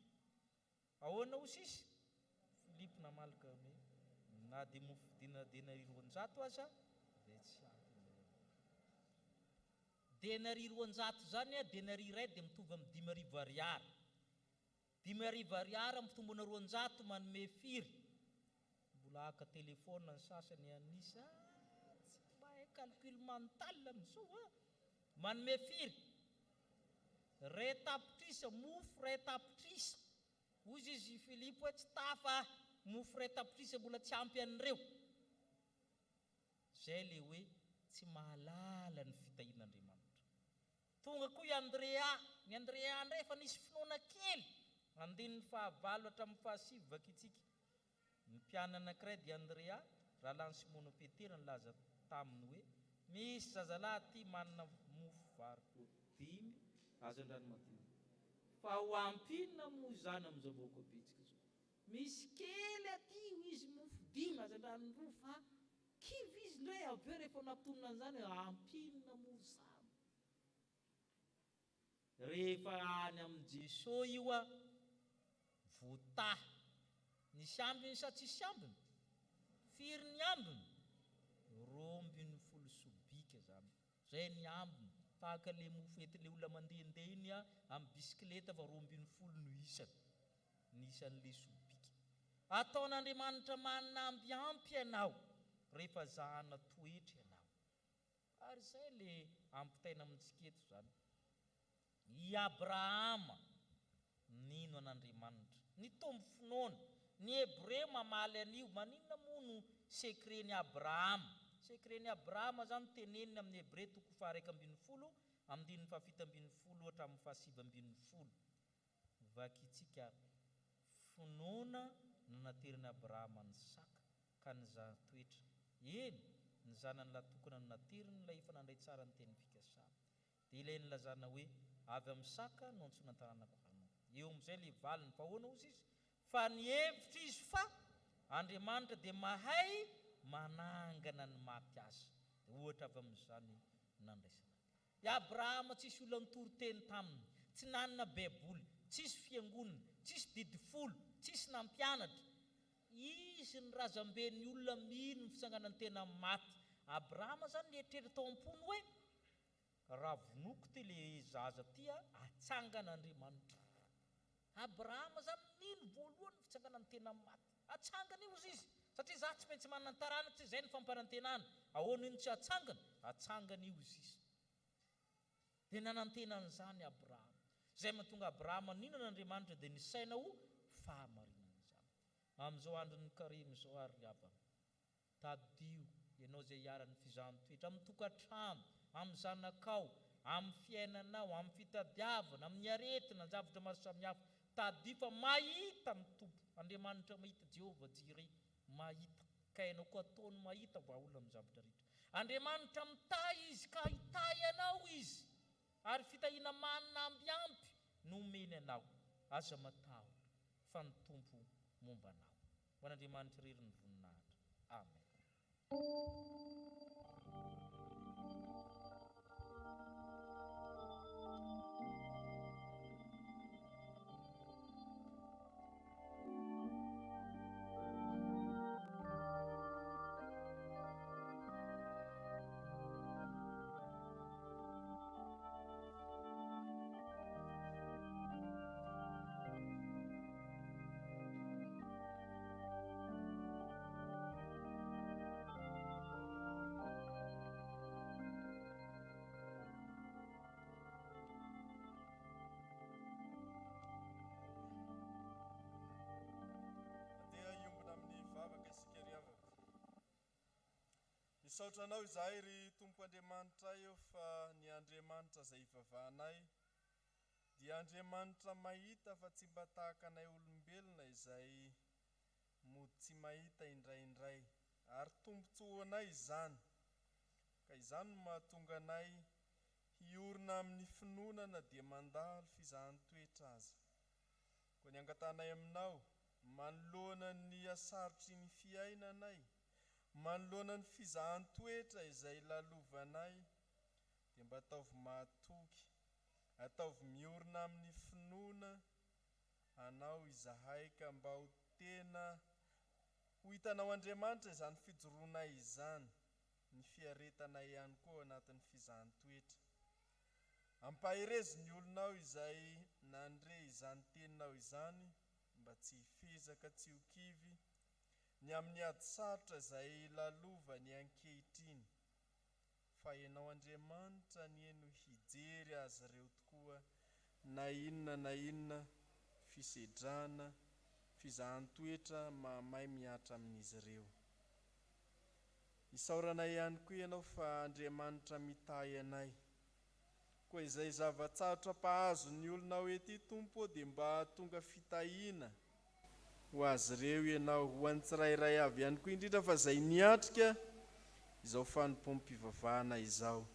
Ahoana ho sisy? Filipo namalaka me na dia mofidina denari 200 aza dia tsy antony. Denari 200 zany denari iray dia mitovy amin'ny 5,000 ariary. 5,000 ariary mitombona 200 manome firy. Mbola haka telefona ny sasany anisa. Tsy mahay calcul mental amin'izao manome firy. Ray tapitrisa, mofo ray tapitrisa. Hozy izy Filipo hoe tsy tafa mofo ray tapitrisa mbola tsy ampy an'ireo. Zay le hoe tsy mahalala ny fitahian'Andriamanitra. Tonga koa i Andrea. Ny Andrea ndray efa nisy finoana kely. Andininy 9 hatramin'ny 7 vakitsika. Ny mpianana anankiray dia Andrea, rahalany Simona Petera nilaza taminy hoe misy zazalahy ty manana mofo vary 5 azan-dranomadio. Fa ho ampinona moa zany amin'izao vaokabetsika zao. Misy kely aty izy mofo 5 azan-drano fa kivy izy ndray avy eo rehefa natonona an'izany ampinona moa zany. Rehefa any amin'ny Jesosy io voataha. Nisy ambiny sa tsisy ambiny? Firy ny ambiny? 20 sobika zany. Zay ny ambiny. Tahaka le mofo entin'le olona mandehandeha iny amin'ny bisikileta fa 20 no isany. Nisan'le sobika. Ataon'Andriamanitra manambiampy ianao rehefa zahana toetra ianao. Ary zay le ampitaina amintsika eto zany. I Abrahama nino an'Andriamanitra. ny tombo finoana. Ny Hebreo mamaly an'io, maninona moa no sekren'ny Abrahama? Sekren'ny Abrahama zany tenenina amin'ny Hebreo 1:12 amin'ny 7:70 hatramin'ny 7:70. Vakitsika finoana no nateriny Abrahama ny Saka ka ny toetra. Eny, ny zanany latokana no nateriny ilay efa nandray tsara ny teny fikasana. Dia ilay nilazana hoe avy amin'ny Saka no antsoina tanànako hanao. Eo amin'izay le valiny fa ahoana ozy izy? Fa ny hevitra izy fa Andriamanitra dia mahay manangana ny maty azy. Dia ohatra avy amin'izany nandraisana. I Abrahama tsisy olona nitory teny taminy, tsy nanana baiboly, tsisy fiangonana, tsisy didifolo, tsisy nampianatra. Izy ny razamben'ny olona mino ny fitsanganany tena maty. Abrahama zany nietreritra tao am-pony hoe raha vonoko ty le zaza ty atsangan'Andriamanitra. Abrahama zany nino voalohany fitsanganany tena maty. Atsangana io izy. Satria za tsy maintsy manana tarana, tsy izay ny fampanantenana. Ahoana iny tsy atsangana? Atsangana io izy. Dia nanantena an'izany Abrahama. Izay mahatonga Abrahama ninon'Andriamanitra dia nisaina ho fahamarinana izany. Amin'izao andron'ny karimy izao ary havana. Tadio ianao izay hiara-ny fizahan-toetra amin'ny tokantrano, amin'ny zanakao, amin'ny fiainanao, amin'ny fitadiavana, amin'ny aretina, ny zavatra maro samihafa. Tadio fa mahita ny Tompo. Andriamanitra mahita, Jehovah Jireh mahita. Ka ianao koa ataony mahita vahaolona amin'ny zavatra rehetra. Andriamanitra mitahy izy ka hitahy anao izy. Ary fitahiana manambiampy no omeny anao. Aza matahotra fa ny Tompo momba anao. Ho an'Andriamanitra irery ny voninahitra. Amen. Misaotranao izahay ry Tompo Andriamanitra eo fa ny Andriamanitra izay ivavahanay dia Andriamanitra mahita fa tsy mba tahaka anay olombelona izay mody tsy mahita indraindray. Ary tombontsoa anay izany. Ka izany no mahatonga anay hiorina amin'ny finoana dia mandalo fizahan-toetra aza. Koa ny angatanay aminao, manoloana ny asarotry ny fiainanay, manoloana ny fizahan-toetra izay lalovanay, dia mba ataovy mahatoky, ataovy miorina amin'ny finoana anao izahay ka mba ho tena ho hitanao Andriamanitra izany fijoroanay izany, ny fiaretanay ihany koa anatin'ny fizahan-toetra. Ampaherezi ny olonao izay nandre izany teninao izany, mba tsy hifezaka, tsy ho kivy, ny amin'ny ady sarotra izay lalova ny ankehitriny. Fa ianao Andriamanitra ny eno hijery azy ireo tokoa, na inona fisedrana, fizahan-toetra mahamay miatra amin'izy ireo. Isaoranay ihany koa ianao fa Andriamanitra mitahy anay. Koa izay zavatsarotra mpahazo ny olonao ety Tompo dia mba tonga fitahiana ho azy ireo ianao, ho an'ny tsirairay avy ihany koa indrindra fa izay niatrika izao fanompom-pivavahana izao.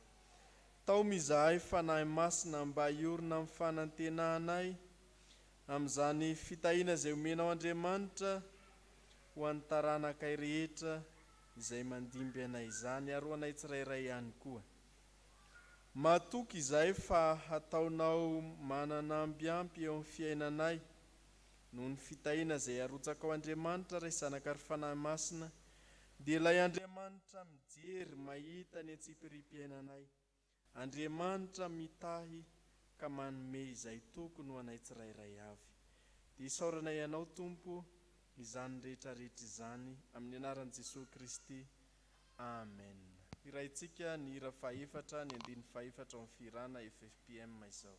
Tao mizahay fanahy masina mba hiorina amin'ny fanantenanay amin'izany fitahiana izay omenao Andriamanitra ho an'ny taranakay rehetra izay mandimby anay izany ary ho anay tsirairay ihany koa. Mahatoky izay fa hataonao mananambiampy eo amin'ny fiainanay noho ny fitahiana izay arotsaka ao Andriamanitra ray zanaka ary fanahy masina, dia ilay Andriamanitra mijery mahita ny atsipiriam-piainanay. Andriamanitra mitahy ka manome izay tokony ho anay tsirairay avy. Dia isaoranay ianao Tompo izany rehetrarehetra izany amin'ny anaran'i Jesosy Kristy. Amen. Iraintsika ny hira faefatra, ny andiny faefatra amin'ny firana FFPM izao.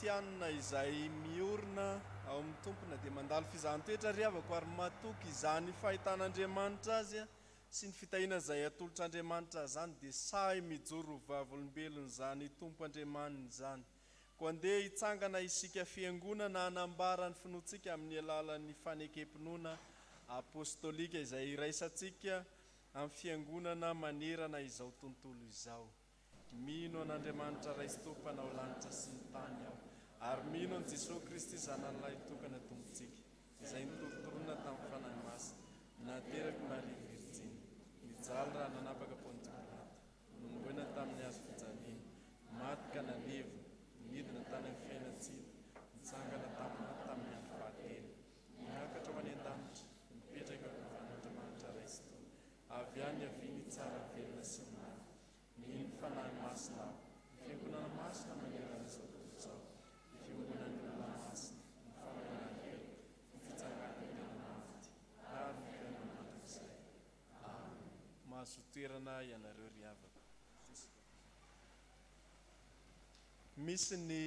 mpianina izay miorina ao amin'ny tompona dia mandalo fizahanttoetra riavako ary matoky izany fahitan'Andriamanitra azy sy ny fitahiana izay atolotr'Andriamanitra zany dia sahy mijoro vavolombelona zany tompo Andriamanina zany. Koa andeha hitsangana isika fiangonana hanambara ny finoantsika amin'ny alalan'ny fanekempinoana apostolika izay iraisantsika amin'ny fiangonana manerana izao tontolo izao. Mino an'Andriamanitra ray sy tompanao lanitra sy ny tany aho, ary mino an' Jesosy Kristy zanan'ilay tokana tompontsika izay nitorotorona tamin'ny fanahy masina, nateraky Maria Virginy, nijaly raha nanapaka Ponty Pilato, nomboina tamin'ny hazo fijaliana, maty ka naneva, nidina tany amin'ny fiainatsiny, nitsangana tamin'ny andro fahatelo, niakatra ho any an-danitra, mipetraka eo amin'Andriamanitra ray sy tompo, avy any avy tsara velona sy ny mamy. Mino fanahy masina aho, fiangonana masina manerana izao tontolo izao, fiangonan'ny olona masina, ny famainana hely, ny fitsangan'ny tena mafy, ary ny fiainana mandrakizay. Mahazo toerana ianareo ry havako. Misy ny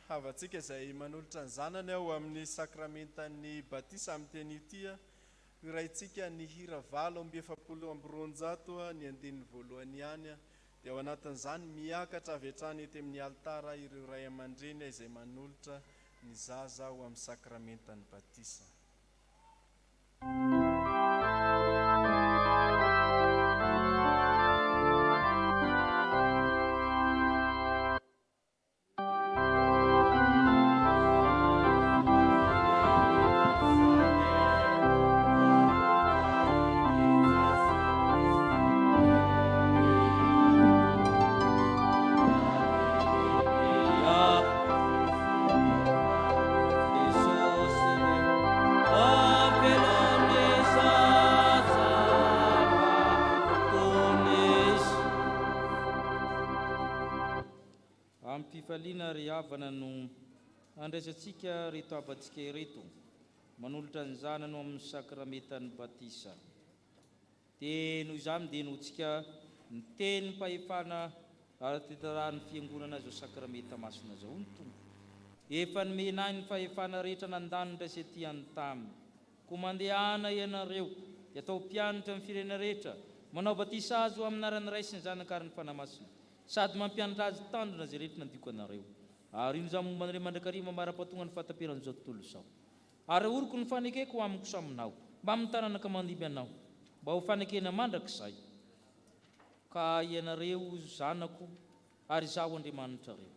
havantsika izay manolotra ny zanany ao amin'ny sakramentan'ny batisa amin'ny teny ity, iraintsika ny hira 770 ny andinin'ny voalohany ihany, dia ao anatin'izany miakatra avy hatrany ety amin'ny altara ireo ray aman-dreny izay manolotra ny zaza ao amin'ny sakramentan'ny batisa. Faliana ry havana no andraisantsika reto avantsika ireto manolotra ny zanany amin'ny sakramentan'ny batisa. Dia noho izany dia notsika ny teny mpahefana ara-tantarahan'ny fiangonana zao sakramenta masina zao ny tompo. Efa nomenay ny fahefana rehetra nandanitra sy aty an-tany. Koa mandehana ianareo dia atao mpianatra amin'ny firenena rehetra, manao batisa azy ho amin'ny anaran'ny Ray sy ny Zanaka ary ny Fanahy Masina, sady mampianatra azy tandrona zay rehetra nandiko anareo. Ary ino izany momba an'ireo mandrakariva mara-pahatonga ny fahataperan'izao tontolo izao. Ary oriko ny fanekeko amiko saminao, mba amin'ny tananaka mandimby anao, mba ho fanekena mandrakizay. Ka ianareo zanako, ary izaho Andriamanitra reo.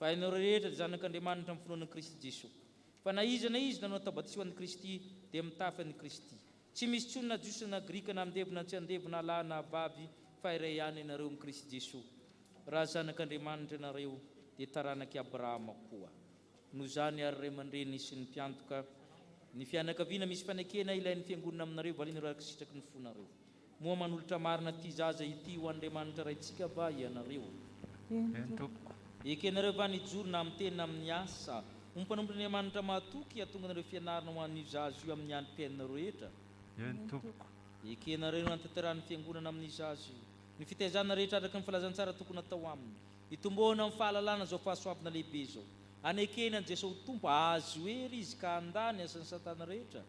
Fa ianareo rehetra zanak'Andriamanitra amin'ny finoan'i Kristy Jesosy. Fa na izy nanao tabatisa ho an'i Kristy dia mitafy an'i Kristy. Tsy misy tsonina jiosy na grika na andevina tsy andevina lahy na vavy, fa iray ihany ianareo amin'ny Kristy Jesosy. Raha zanak'Andriamanitra ianareo dia taranaky Abrahama koa. Noho izany ary ray aman-dreny sy ny mpiantoka, ny fianakaviana misy fanekena ilain'ny fiangonana aminareo, valiana araka sitraky ny fonareo. Moa manolotra marina ty zaza ity ho Andriamanitra raintsika va ianareo. Ekenareo va nijorona amin'ny tena amin'ny asa, mpanombotra Andriamanitra mahatoky hatonga nareo fianarana ho an'io zaza io amin'ny androm-piainareo rehetra. Ekenareo nantanterahany fiangonana amin'ny zaza io. Ny fitaizana rehetra araka ny falazantsara tokony atao aminy. Itomboana amin'ny fahalalana zao fahasoavana lehibe zao. Anekena an' Jesosy tompo azo hery izy ka andany asan'ny satana rehetra.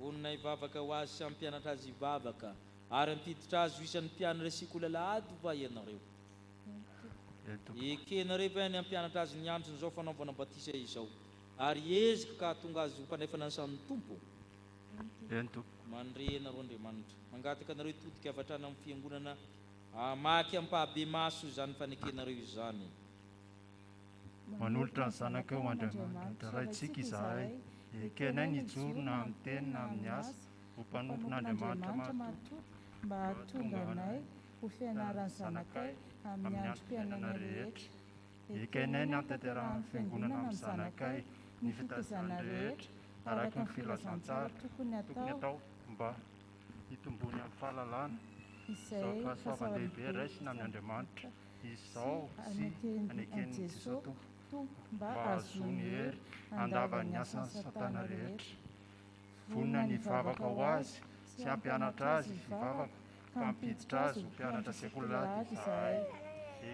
Onona ivavaka ho azy sy ampianatra azy ivavaka, ary ampiditra azy ho isan'ny mpianatra sikolalady va ianareo. Ekenareo va ny ampianatra azy ny antsony zao fanaovana batisa izao, ary ezika ka tonga azy ho mpanefana ny san'ny tompo. Mandre nareo Andriamanitra, mangataka nareo todika avatrana amin'ny fiangonana, amaky ampahabe maso izany fanekenareo izany. Manolotra ny zanakao Andriamanitra raintsika izahay, ekenay nijorona amin'ny teny na amin'ny asa, ho mpanompon'Andriamanitra matoky, mba hahatonga anay ho fianaran'ny zanakay amin'ny androm-piainana rehetra. Ekenay ny antanterahany fiangonana amin'ny zanakay, ny fitaizana rehetra, araka ny filazantsara tokony atao mba hitombony amin'ny fahalalana, izao fahasoavan-dehibe raisina amin'ny Andriamanitra, izao sy anekeny Jesosy tompo mba azony hery andava ny asan'ny satana rehetra. Vonina ny vavaka ho azy sy ampianatra azy ivavaka, ka ampiditra azy ho mpianatra sikolalady izahay.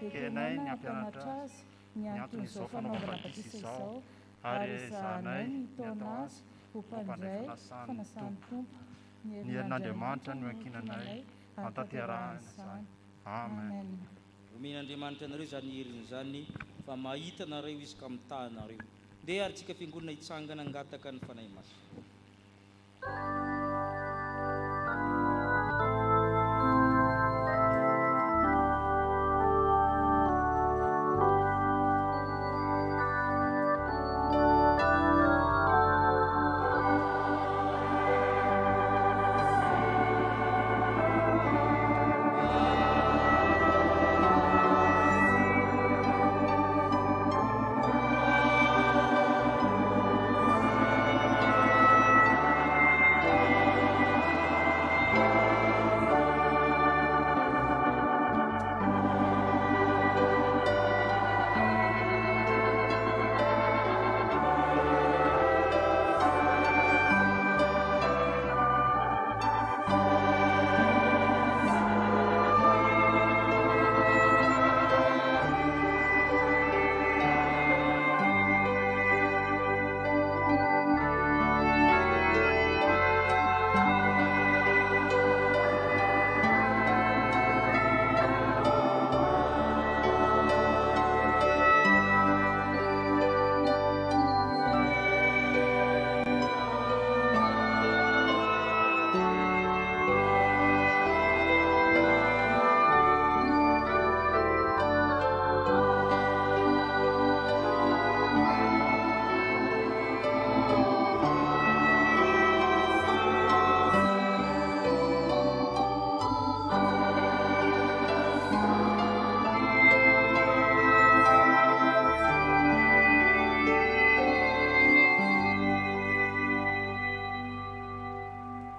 Ekenay ny ampianatra azy ny anton'izao fanaovana batisa izao ary zahanay ny taona azy ho mpandray fanasany tompo ny herin'Andriamanitra no ankinanay antanterahana izany. Amen. Omen'Andriamanitra anareo izany heriny izany fa mahita nareo izy ka mitanareo. Dia ary tsika fiangonana hitsangana angataka ny fanahy masina.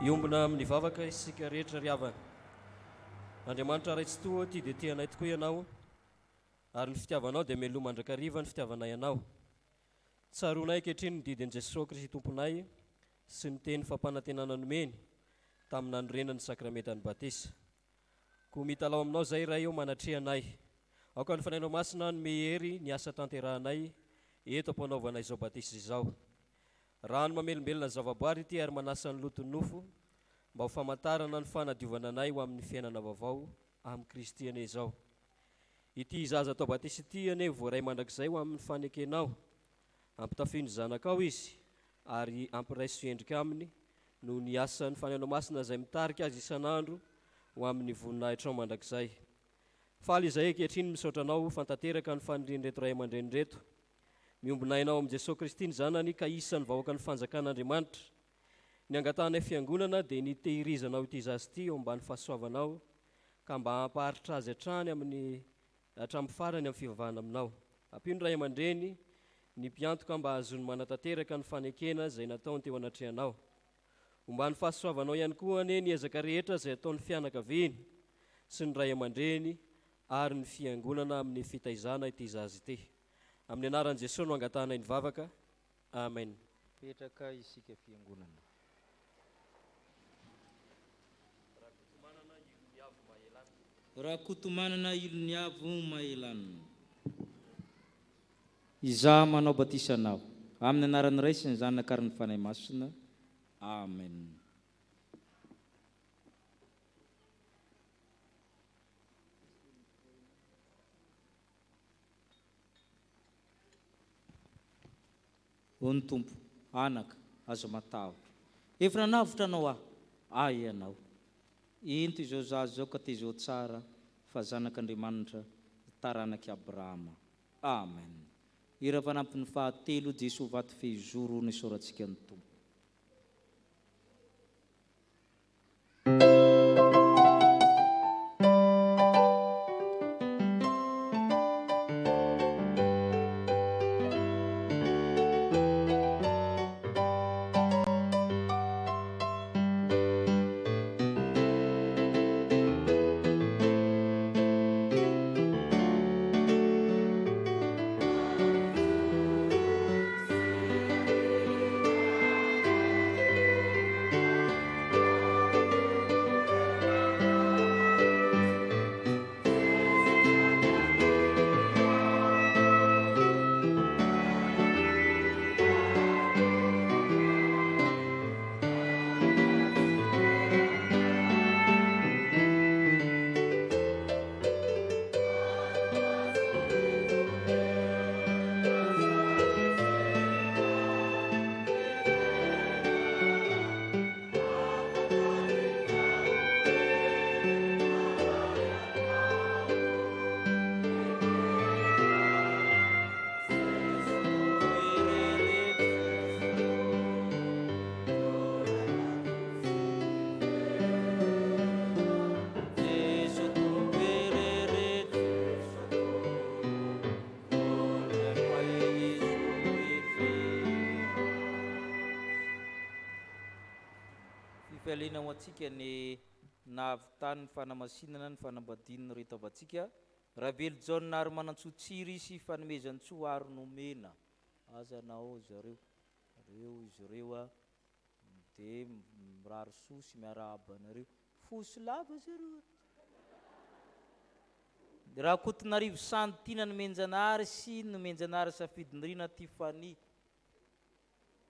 Iombona amin'ny vavaka isika rehetra ry havana. Andriamanitra raitsy toa ty dia tianay tokoa ianao, ary ny fitiavanao dia meloma mandrakariva ny fitiavanay ianao. Tsaronay ankehitriny ny didin'i Jesosy Kristy Tomponay sy ny teny fampanantenana nomeny tamin'ny nanorenany sakramentany batisa. Koa mitalao aminao zay raha eo manatrehanay. Ao ka ny fanainao masina no mehery ny asa tanterahanay eto ampanaovanay izao batisa izao. Rano mamelombelona ny zavaboary ity ary manasa ny loton'ny nofo mba ho famantarana ny fanadiovana anay ho amin'ny fiainana vaovao amin'ny Kristy ane izao. Ity zaza atao batisa ity ane voaray mandrakizay ho amin'ny fanekenao, ampitafino zanakao izy ary ampiraiso endrika aminy no ny asan'ny fanainao masina izay mitarika azy isan'andro ho amin'ny voninahitra ao mandrakizay. Faly izay ankehitriny misaotra anao fantateraka ny faniriany reto ray aman-dreny reto. Miombinainao amin'i Jesosy Kristy ny zanany ka isan'ny vahoaka ny fanjakan'Andriamanitra. Ny angatanay fiangonana dia nitehirizanao ity zazy ity eo ambany fahasoavanao ka mba hampaharitra azy hatrany hatramin'ny farany amin'ny fivavahana aminao. Ampio ny ray aman-dreny ny mpiantoka mba azony manatanteraka ny fanekena izay nataony teo anatrehanao. Ombany fahasoavanao ihany koa ane ny ezaka rehetra izay ataon'ny fianakaviany sy ny ray aman-dreny ary ny fiangonana amin'ny fitaizana ity zazy ity. Amin'ny anaran'i Jesosy no angatanay ny vavaka. Amen. Petraka isika fiangonana. Raha kotomanana ilon'ny avo mahelanina. Izaho manao batisanao amin'ny anaran'ny Ray sy ny Zanaka ary ny Fanahy Masina. Amen. Ony Tompo, anaka, azo matahotra. Efa nanavotra anao ay ianao. Ento izao zaza izao ka tezao tsara fa zanak'Andriamanitra taranaky Abrahama. Amen. Ira-panampin'ny fahatelo Jesosy vaty fehizoro ny sorantsika ny Tompo. fialina ho antsika ny navitany ny fanamasinana ny fanambadinina reto avatsika. Ravely John ary manantsotsiry sy fanomezan-tso ary nomena. Azanao zareo. Reo izy reo a de mirary sosy miarahaba anareo. Fosy lava zareo. Raha Kotonarivo Santina nomenjanary sy nomenjanary safidinirina Tiffany.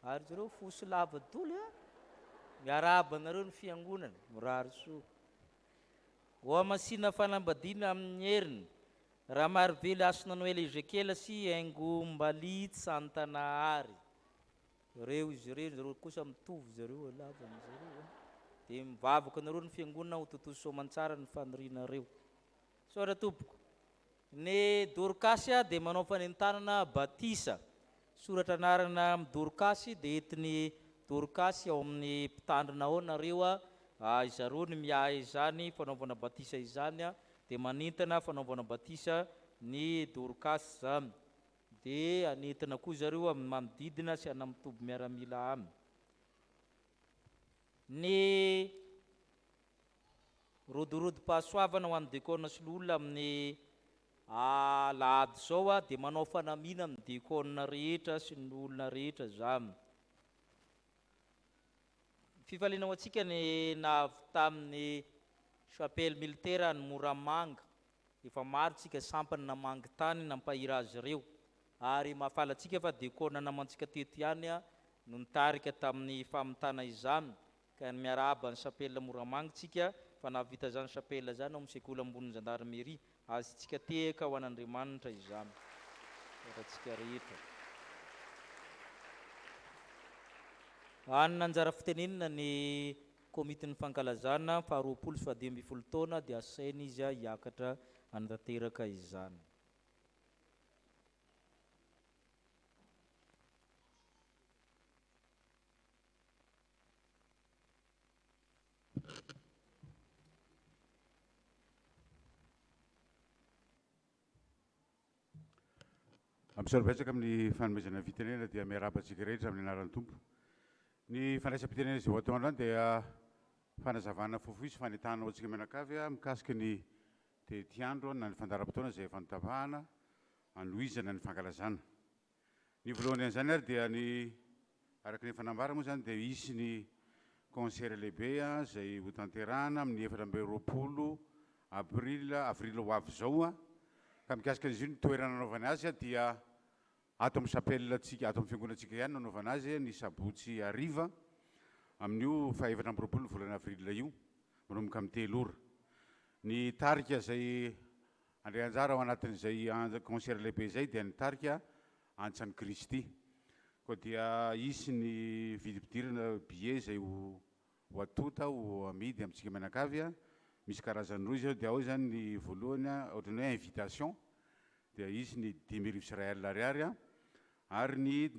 Ary zareo fosy lava doly a. Miarahaba anareo ny fiangonana, mirary soa. Ho amasina fanambadiana amin'ny heriny. Raha marively Asina Noel Ezekiel sy Aingo Mbalit Santanahary. Reo izy reo, zareo kosa mitovy zareo lava zareo. De mivavaka anareo ny fiangonana ho totoy soamantsara ny fanorinareo. Saora tompoko. Ny Dorcasy de manao fanentanana batisa. Soratra anarana amin'ny Dorcasy de etiny Dorcasy ao amin'ny mpitandrina ao nareo a izareo ny miahy izany fanaovana batisa izany a, de manintana fanaovana batisa ny Dorcasy zany. De anentana koa zareo amin'ny manodidina sy ana mitoby miaramila aminy. Ny rodorodo-pahasoavana ho an'ny dekona sy lolona amin'ny Lahady zao a de manao fanamina amin'ny dekona rehetra sy ny olona rehetra zany. Fifaliana ho antsika ny navy tamin'ny chapelle militaire ny Moramanga. Efa maro tsika sampany namangy tany nampahira azy ireo. Ary mahafalatsika fa dekona namantsika teto ihany a no nitarika tamin'ny famitana izany. Ka miarahaba ny chapelle Moramanga tsika fa navita zany chapelle zany ao amin'ny sekoly ambony gendarmerie. Azontsika teka ho an'Andriamanitra izany. Rahatsika rehetra. Anina anjara fitenenina ny komitin'ny fankalazana faha 20 sy faha 12 taona dia asaina izy hiakatra anatanteraka izany. Ampisaorobetsaka amin'ny fanomezana fitenenana dia miarabantsika rehetra amin'ny anaran'ny tompo. Ny fandraisam-pitenenana izay voatao androany dia fanazavana fofoisy fanentana ho antsika menakavy mikasika ny tetiandro na ny fandaram-potoana izay efa notapahana anohizana ny fankalazana. Ny voalohany an'izany ary dia ny araka ny fanambara moa zany dia isy ny concert lehibe izay ho tanterahana amin'ny 20 avrila ho avy zao ka mikasika izy io ny toerana nanaovana azy dia ato amin'ny chapelle atsika, ato amin'ny fiangonantsika ihany nanaovana azy ny sabotsy hariva amin'io faha 24 volana avrila io manomboka amin'ny 3 ora. Ny tarika izay andray anjara ao anatin'izay concert lehibe izay dia ny tarika Antsan'i Kristy. Koa dia isy ny vidim-pidirana billet izay ho atota ho amidy amintsika menakavy misy karazany roa izy dia ao zany ny voalohany ohatran'ny hoe invitation dia isy ny 10,000 ariary ary ny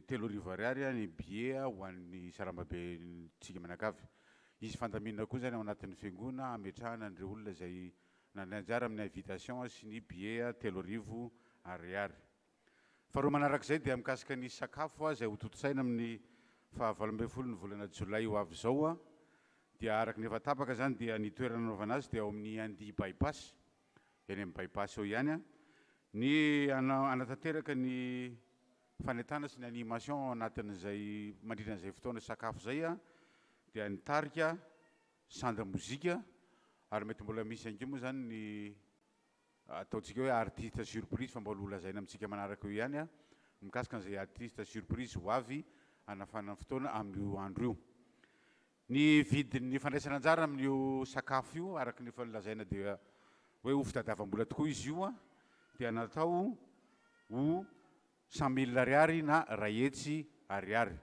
3,000 ariary ny billet ho an'ny saramabentsika menakavy. Izy fandaminana koa zany ao anatin'ny fiangonana ametrahana an'ireo olona izay nanday anjara amin'ny invitation sy ny billet 3,000 ariary. Faharoa manarak'izay dia mikasika ny sakafo izay ho totosaina amin'ny faha 18 ny volana Jolay ho avy zao dia araka ny efa tapaka zany dia ny toerana nanaovana azy dia ao amin'ny Andihy bypass, eny amin'ny bypass eo ihany ny anatanteraka ny fanentana sy ny animation anatin'izay mandritra an'izay fotoana sakafo zay dia ny tarika sanda mozika ary mety mbola misy anko moa zany ny ataontsika hoe artiste surprise fa mbola holazaina amintsika manaraka eo ihany mikasika an'izay artiste surprise ho avy anafana fotoana amin'io andro io. Ny vidin'ny fandraisana anjara amin'io sakafo io araka ny lazaina dia hoe ho fitadiavam-bola tokoa izy io dia natao ho 100,000 ariary na ray hetsy ariary.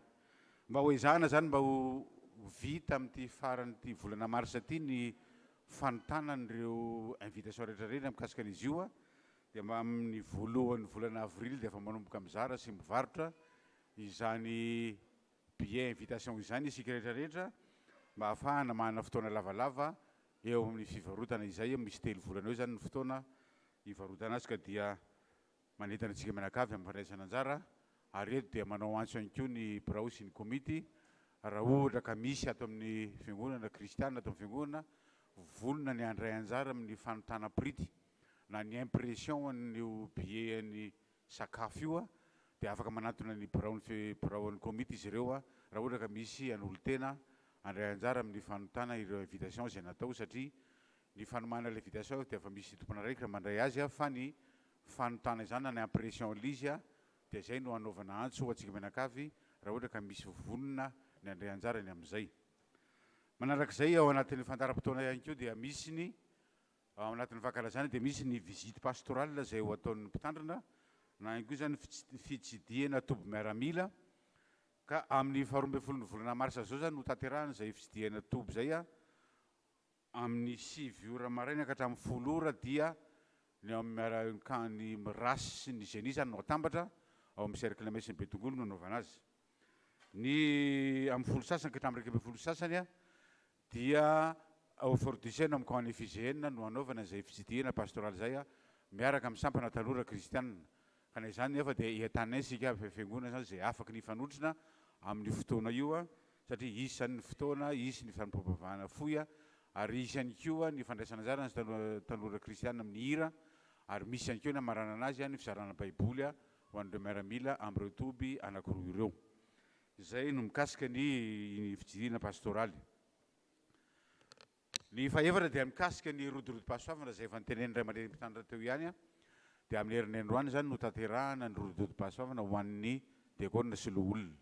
Mba ho ezahana zany mba ho vita amin'ity faran'ity volana marsa ty ny fanotana an'ireo invitation rehetrarehetra mikasika an'izy io dia mba amin'ny voalohan'ny volana avril dia efa manomboka mizara sy mivarotra izany billet invitation izany isika rehetrarehetra mba ahafahana manana fotoana lavalava eo amin'ny fivarotana izay misy 3 volana eo zany ny fotoana hivarotana azy ka dia manentana antsika menakavy amin'ny fandraisana anjara ary eto dia manao antso ihany koa ny birao sy ny komity raha ohatra ka misy ato amin'ny fiangonana kristianina ato amin'ny fiangonana volona ny andray anjara amin'ny fanotana prity na ny impression an'io billet-ny sakafo io a dia afaka manatona ny biraon'ny komity izy ireo a raha ohatra ka misy an'olo-tena andray anjara amin'ny fanotana ireo invitation zay natao satria ny fanomana l'invitation dia efa misy tompona raiky raha mandray azy a fa ny fanotana izany ny impression l'izy a dia zay no anaovana antso ho antsika menakavy raha ohatra ka misy vonona ny andray anjarany amin'izay. Manarak'izay ao anatin'ny fandaram-potoana ihany koa dia misy ny ao anatin'ny fankalazana dia misy ny visite pastorale zay ho ataon'ny mpitandrina na ihany koa zany fitsidihana tobo miaramila ka amin'ny 12 volana marsa zao zany no tanterahana zay fitsidihana tobo zay a amin'ny 7 ora maraina ka hatramin'ny 10 ora dia ny ao miarakany mirasy sy ny génie zany no atambatra ao amin'ny cercle messe ny Betongolo no anaovana azy. Ny amin'ny 10 sasany ka hatramin'ny 12 sasany a dia ao Fort-du-Chêne amin'ny camp Efizéenne no anaovana zay fitsidihana pastoral zay a miaraka amin'ny sampana tanora kristianina ka na izany nefa dia ientanay sika fiangonana zany zay afaka ny fanotrina amin'ny fotoana io a satria isan'ny fotoana isy ny fampivavahana foy a ary isy ihany koa ny fandraisana anjara ny tanora kristianina amin'ny hira ary misy ihany koa ny amarana anazy a ny fizarana baiboly a ho an'ireo miaramila amin'ireo toby anankiroa ireo. Zay no mikasika ny fitsidihana pastoraly. Ny fahaefatra dia mikasika ny rodorotom-pahasoavana zay efa nitenen'ny ray aman-dreny mpitandrina teo ihany a dia amin'ny herin'ny androany zany no tanterahana ny rodorotom-pahasoavana ho an'ny diakona sy loholona.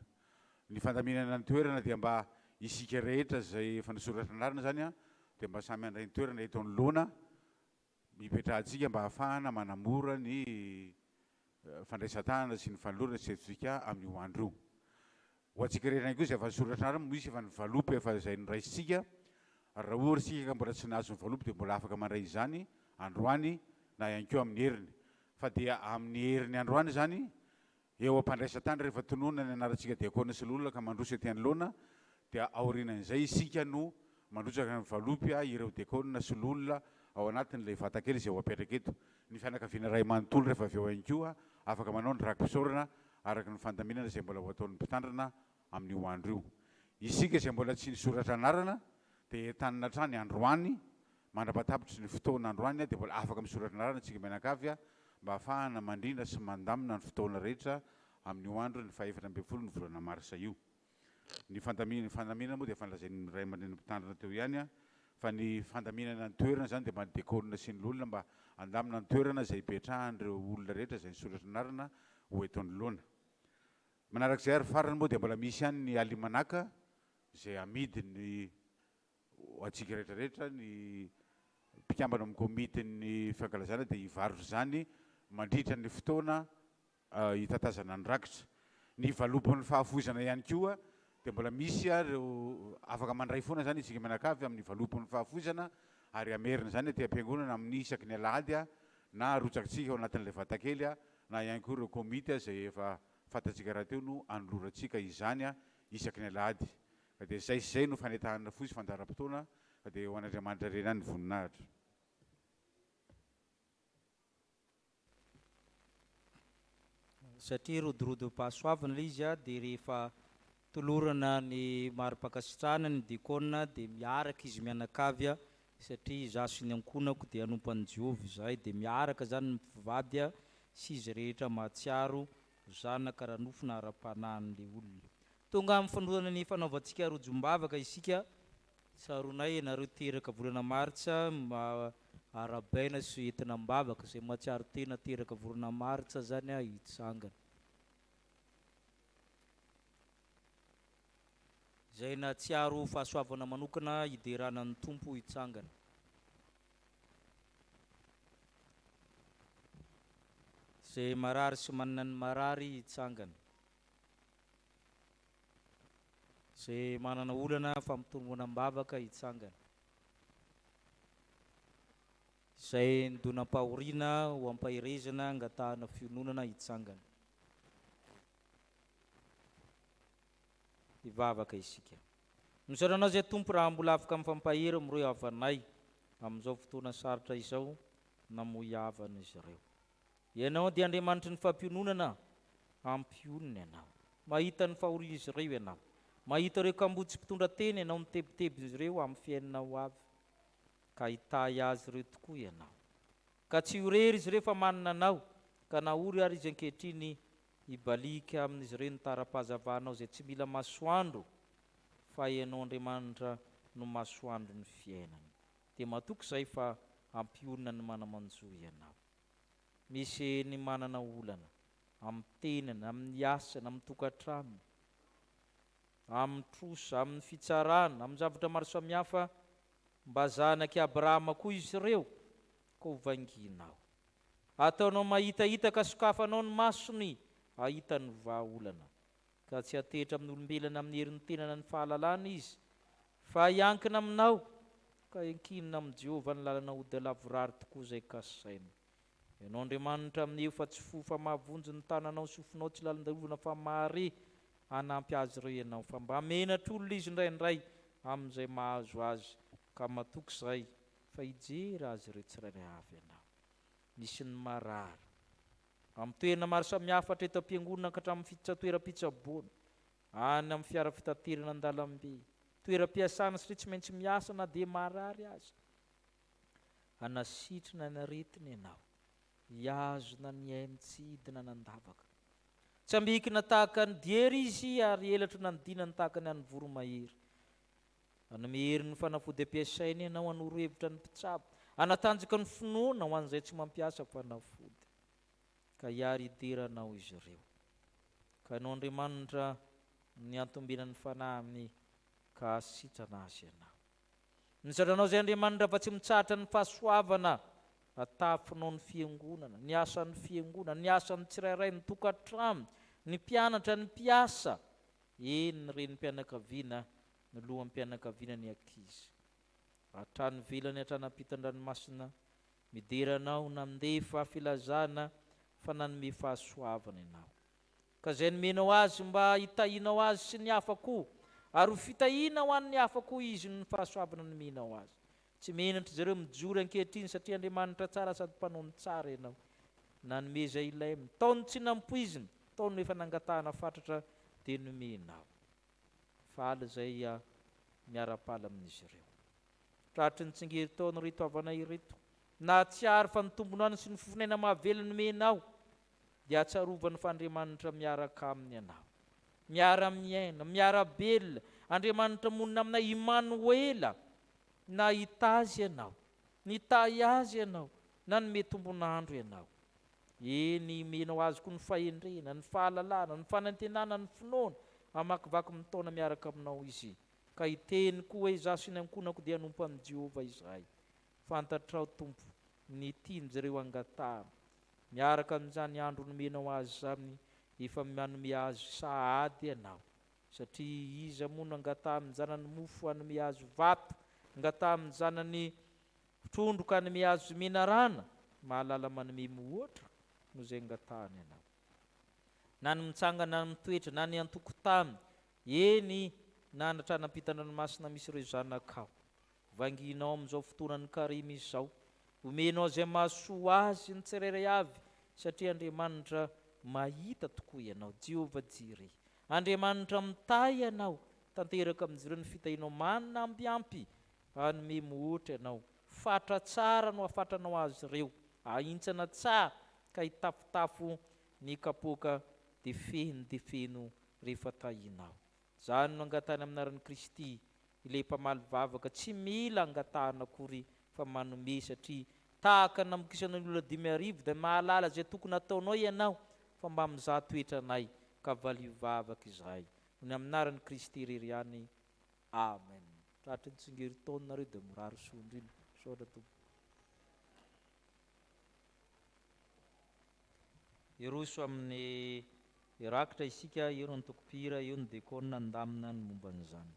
Ny fandaminana ny toerana dia mba isika rehetra zay efa nisoratra anarana zany a dia mba samy andray ny toerana eto anoloana mipetrahantsika mba ahafahana manamora ny fandraisan-tanana sy ny fanolorana sertifika amin'io andro io. Ho antsika rehetra ihany koa zay efa nisoratra anarana misy efa nivalopy efa zay noraisitsika raha ohatra isika ka mbola tsy nahazo ny valopy dia mbola afaka mandray izany androany na ihany koa amin'ny heriny fa dia amin'ny heriny androany zany eo am-pandraisan-tany rehefa tonoina ny anarantsika diakona sy loholona ka mandroso ety anoloana dia aorianan'izay isika no mandrotsaka ny valopy a ireo diakona sy loholona ao anatin'ilay vatakely izay ho apetraka eto. Ny fianakaviana ray manontolo rehefa avy eo ihany koa afaka manao ny rakim-pisaorana araka ny fandaminana izay mbola ho ataon'ny mpitandrina amin'io andro io. Isika izay mbola tsy nisoratra anarana dia entanina hatrany androany mandrapatapitry ny fotoana androany a dia mbola afaka misoratra anarana antsika mianakavy a mba ahafahana mandrina sy mandamina ny fotoana rehetra amin'io andro ny 17 ny volana marsa io. Ny fandaminana moa dia fanlazain'ny ray aman-dreny mpitandrina teo ihany a fa ny fandaminana ny toerana zany dia mba ny diakona sy ny loholona mba andamina ny toerana zay ipetrahan'ireo olona rehetra zay nisoratra anarana ho eto anoloana. Manarak'izay ary farany moa dia mbola misy ihany ny alimanaka zay amidiny antsika rehetrarehetra ny mpikambana amin'ny komitiny fankalazana dia hivarotra zany mandritra ny fotoana hitatazana ny rakitra. Ny valopin'ny fahafoizana ihany koa dia mbola misy reo afaka mandray foana zany isika mianakavy amin'ny valopin'ny fahafoizana ary amerina zany aty am-piangonana amin'ny isaky ny alahady a na arotsakatsika ao anatin'ilay vatakely a na ihany koa ireo komity a zay efa fantatsika raha teo no anolorantsika izany a isaky ny alahady. Ka dia zay sy zay no fanetahana foy sy fandaharam-potoana ka dia ho an'Andriamanitra reny any ny voninahitra. Satria rodorodo-pahasoavana ilay izy a dia rehefa tolorana ny mari-pakasitrahana ny diakona dia miaraka izy mianakavy a satria izaho sy ny ankonako dia anompan'i Jehovah izahay dia miaraka zany ny mpivady a sy izy rehetra mahatsiaro zanaka raha nofina ara-panahin'ilay olona. Tonga amin'ny fanorana ny fanaovantsika rojom-bavaka isika tsaronay ianareo teraka volana martsa arabaina sy entina mbavaka zay mahatsiaro tena teraka volana martsa zany a hitsangana. Zay natsiaro fahasoavana manokana hideranan'ny tompo hitsangana. Zay marary sy manana ny marary hitsangana. Zay manana olana fampitomboana mbavaka hitsangana. Zay ndona-pahoriana ho ampahirezana angatahana fiononana hitsangana. Hivavaka isika. Misaoranao zay tompo raha mbola afaka mifampahery amin'ireo havanay amin'izao fotoana sarotra izao namoy havana izy ireo. Ianao dia Andriamanitra ny fampiononana, ampionona ianao. Mahita ny fahoriana izy ireo ianao. Mahita ireo kambotsy mpitondra teny ianao mitebiteby izy ireo amin'ny fiainanao avy, ka hitay azy ireo tokoa ianao. Ka tsy horery izy ireo fa manana anao, ka nahory ary izy ankehitriny hibalika amin'izy ireo ny tara-pahazavanao izay tsy mila masoandro, fa ianao Andriamanitra no masoandro ny fiainany. Dia matoky izay fa ampiorina ny manamanjo ianao. Misy ny manana olana amin'ny tenany, amin'ny asany, amin'ny tokantranony, amin'ny trosa, amin'ny fitsarana, amin'ny zavatra maro samihafa, mba zanaky Abrahama koa izy ireo, ko vanginao. Ataonao mahitahita ka sokafanao ny masony, ahita ny vahaolana. Ka tsy atehitra amin'ny olombelana amin'ny herin'ny tenana ny fahalalana izy, fa hiankina aminao, ka enkinina amin'ny Jehovah ny lalana ody lavorary tokoa izay kasaina. Ianao Andriamanitra amin'io fa tsy fo fa mahavonjy ny tananao, sofinao tsy lalindalovana fa mahare, hanampy azy ireo ianao, fa mba menatr' izy indraindray amin'izay mahazo azy, ka matoky izay fa hijery azy ireo tsirairay avy ianao. Misy ny marary amin'ny toerana maro samihafa hatreto am-piangonana ka hatramin'ny toeram-pitsaboana, any amin'ny fiara fitaterana an-dalambe, toeram-piasana satria tsy maintsy miasa na dia marary azy, hanasitrina ny aretina ianao, hiazona ny ainy tsy hidina nandavaka. Tsy ambikina tahaka ny diery izy ary elatra nandinany tahaka ny an'ny voromahery. Hanome herin'ny fanafody ampiasaina ianao, hanoro-hevitra ny mpitsabo, hanatanjaka ny finoana ho an'izay tsy mampiasa fanafody, ka hiary hideranao izy ireo. Ka ianao Andriamanitra ny antombenany fanahiny, ka asitrana azy ianao. Nizadranao izay Andriamanitra fa tsy mitsahatra ny fahasoavana, atafinao ny fiangonana, ny asan'ny fiangonana, ny asan'ny tsirairay, ny tokantrano, ny mpianatra, ny mpiasa, eny ny renim-pianakaviana, ny lohan'ny mpianakaviana ny ankizy. Hatrany velany hatrany ampitan-dranomasina, mideranao nandefa filazana fa nanome fahasoavana ianao. Ka izay nomenao azy mba hitahinao azy sy ny hafa koa, ary ho fitahiana ho an'ny hafa koa izy ny fahasoavana nomenao azy. Tsy menatra izy ireo mijory ankehitriny satria Andriamanitra tsara sady mpanao tsara ianao. Nanome izay ilainy, taony tsy nampoizina, taony efa nangatahana fatratra dia nomenao. Faly izay miara-pala amin'izy ireo. Tratry ny tsingerin-taona reto havanay ireto, na tsy ary fa ny tombonano sy ny fifinaina mahavelona nomenao, dia atsarovan'ny f'Andriamanitra miaraka aminy ianao, miara-miaina, miara-belona. Andriamanitra monina aminay Imanoela, na hitazy ianao, nitahy azy ianao, na nome tombonandro ianao. Eny menao azy koa ny fahendrena, ny fahalalana, ny fanantenana, ny finoana, hamakivaky ny taona miaraka aminao izy. Ka hiteny koa hoe zaho sy ny ankonako dia hanompo amin'i Jehovah izahay. Fantatrao Tompo, ny tian'izy ireo angatahana. Miaraka amin'izany andro nomenao azy zany, efa manome azy sahady ianao. Satria iza moa no angataha amin'ny zanany mofo hanome azy vato, angataha amin'ny zanany trondro ka hanome azy menarana, mahalala manome mohoatra no izay angatahany ianao. Na ny mitsangana na mitoetra, na ny antokotany, eny na anatrana ampitan-dranomasina misy ireo zanakao. Vanginao amin'izao fotoanan'ny karima izao, omenao izay mahasoa azy ny tsirairay avy, satria Andriamanitra mahita tokoa ianao, Jehovah Jireh. Andriamanitra mitahy ianao, tanteraka amin'izy ireo ny fitahinao manina ambiampy, hanome mohotra ianao. Fatra tsara no afatranao azy ireo, ahintsana tsara, ka hitafotafo ny kapoaka dia feno rehefa tahinao. Zany no angatahana amin'ny anaran'i Kristy, ilay mpamaly vavaka tsy mila angatahana akory fa manome, satria tahaka namokisana ny olona 5,000 dia mahalala izay tokony ataonao ianao, fa mba mizaha toetra anay ka valio vavaka izahay. Ny amin'ny anaran'i Kristy irery ihany. Amen. Tratry ny tsingerin-taona nareo dia mirary sondrino. Saotra Tompo. Iroso amin'ny irakitra isika, eo ny tokopira, eo ny dekona, andamina ny momba an'izany.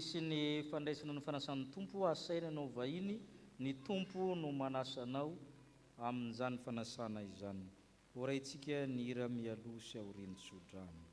Misy ny fandraisana ny fanasan'ny tompo asaina anao vahiny, ny tompo no manasanao amin'izany fanasana izany. Oraitsika ny hira mialoha sy aorian'ny sodrano.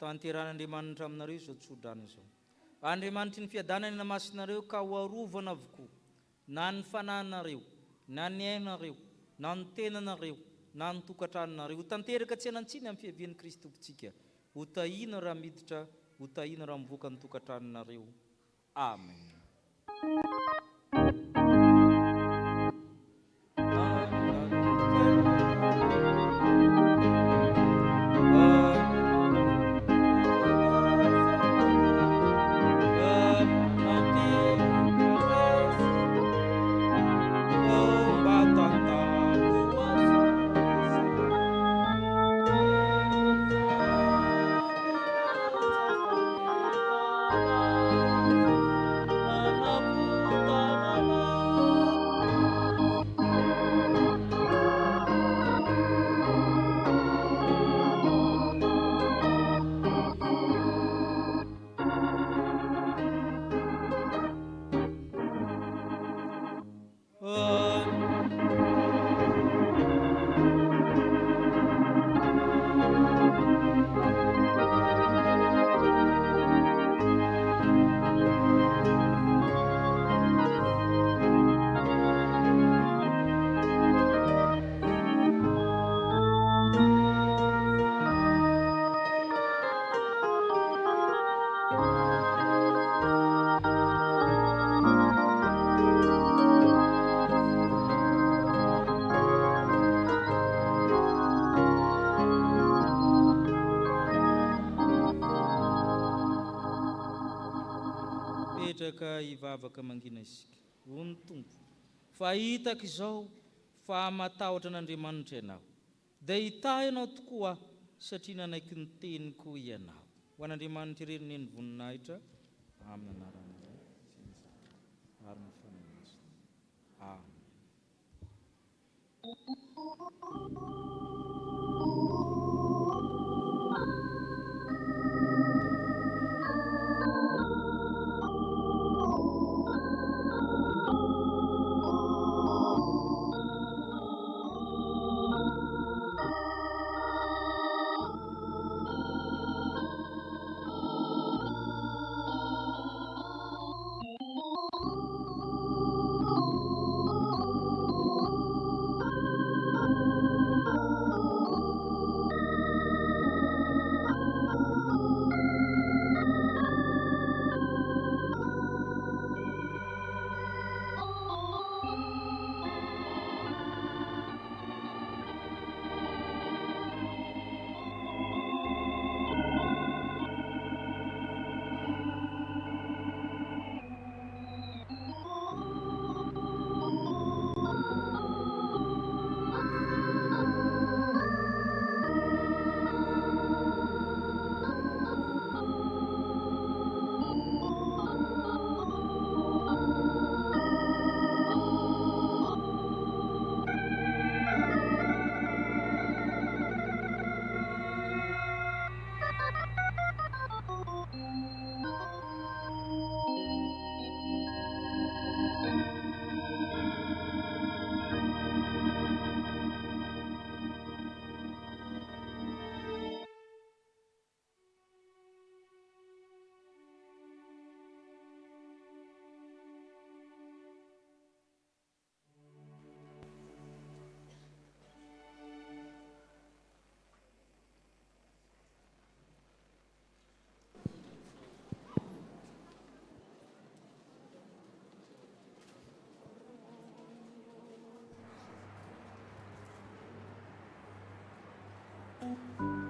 Tanteran'Andriamanitra aminareo izao tsodrano izao. Andriamanitry ny fiadanany namasinareo ka ho arovana avokoa na ny fananareo, na ny ainareo, na ny tenanareo, na ny tokantranonareo. Ho tanteraka tsy hanantsiny amin'ny fiavian'i Kristy tompontsika. Ho tahina raha miditra, ho tahina raha mivoaka ny tokantranonareo. Amen. Petraka hivavaka mangina isika. Hony tompo, fa hitaka izao fa matahotra an'Andriamanitra ianao. Dia hita ianao tokoa satria nanaiky ny teniko ianao. Ho an'Andriamanitra ireny ny voninahitra amin'ny anarany ary ny fananasana. Amen. Amen.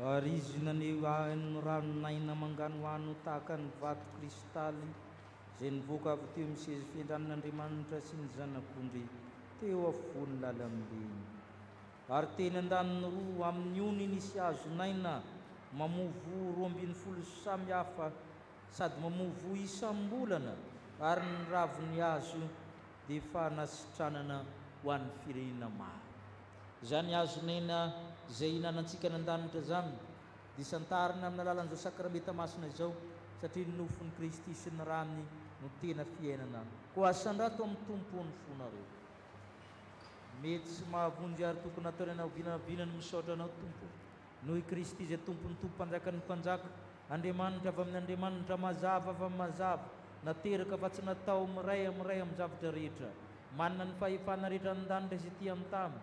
Arizina ny ranonaina mangano ano tahaka ny vato kristaly izay nivoaka avy teo amin'ny sezy fiandran'Andriamanitra sy ny zanak'ondry teo afovoany lalam-beny. Ary teny an-daniny roa amin'ny ony nisy hazonaina mamovo 12 samy hafa sady mamovo isam-bolana, ary ny raviny hazo dia fanasitranana ho an'ny firenena maro. Izany hazonaina izay hinanantsika ny an-danitra zany dia santarina amin'ny alalan'izao sakramenta masina izao, satria ny nofon'ny Kristy sy ny rany no tena fiainana. Ko asandrato amin'ny tompony fonareo. Mety sy mahavonjy ary tokony ataony anao vinavinany misaotra anao tompo, noho i Kristy izay tompony tompo mpanjakan'ny mpanjaka, Andriamanitra avy amin'ny Andriamanitra, mazava avy amin'ny mazava, nateraka fa tsy natao miray amin'ny zavatra rehetra, manana ny fahefana rehetra an-danitra izay ty amin'ny tamy,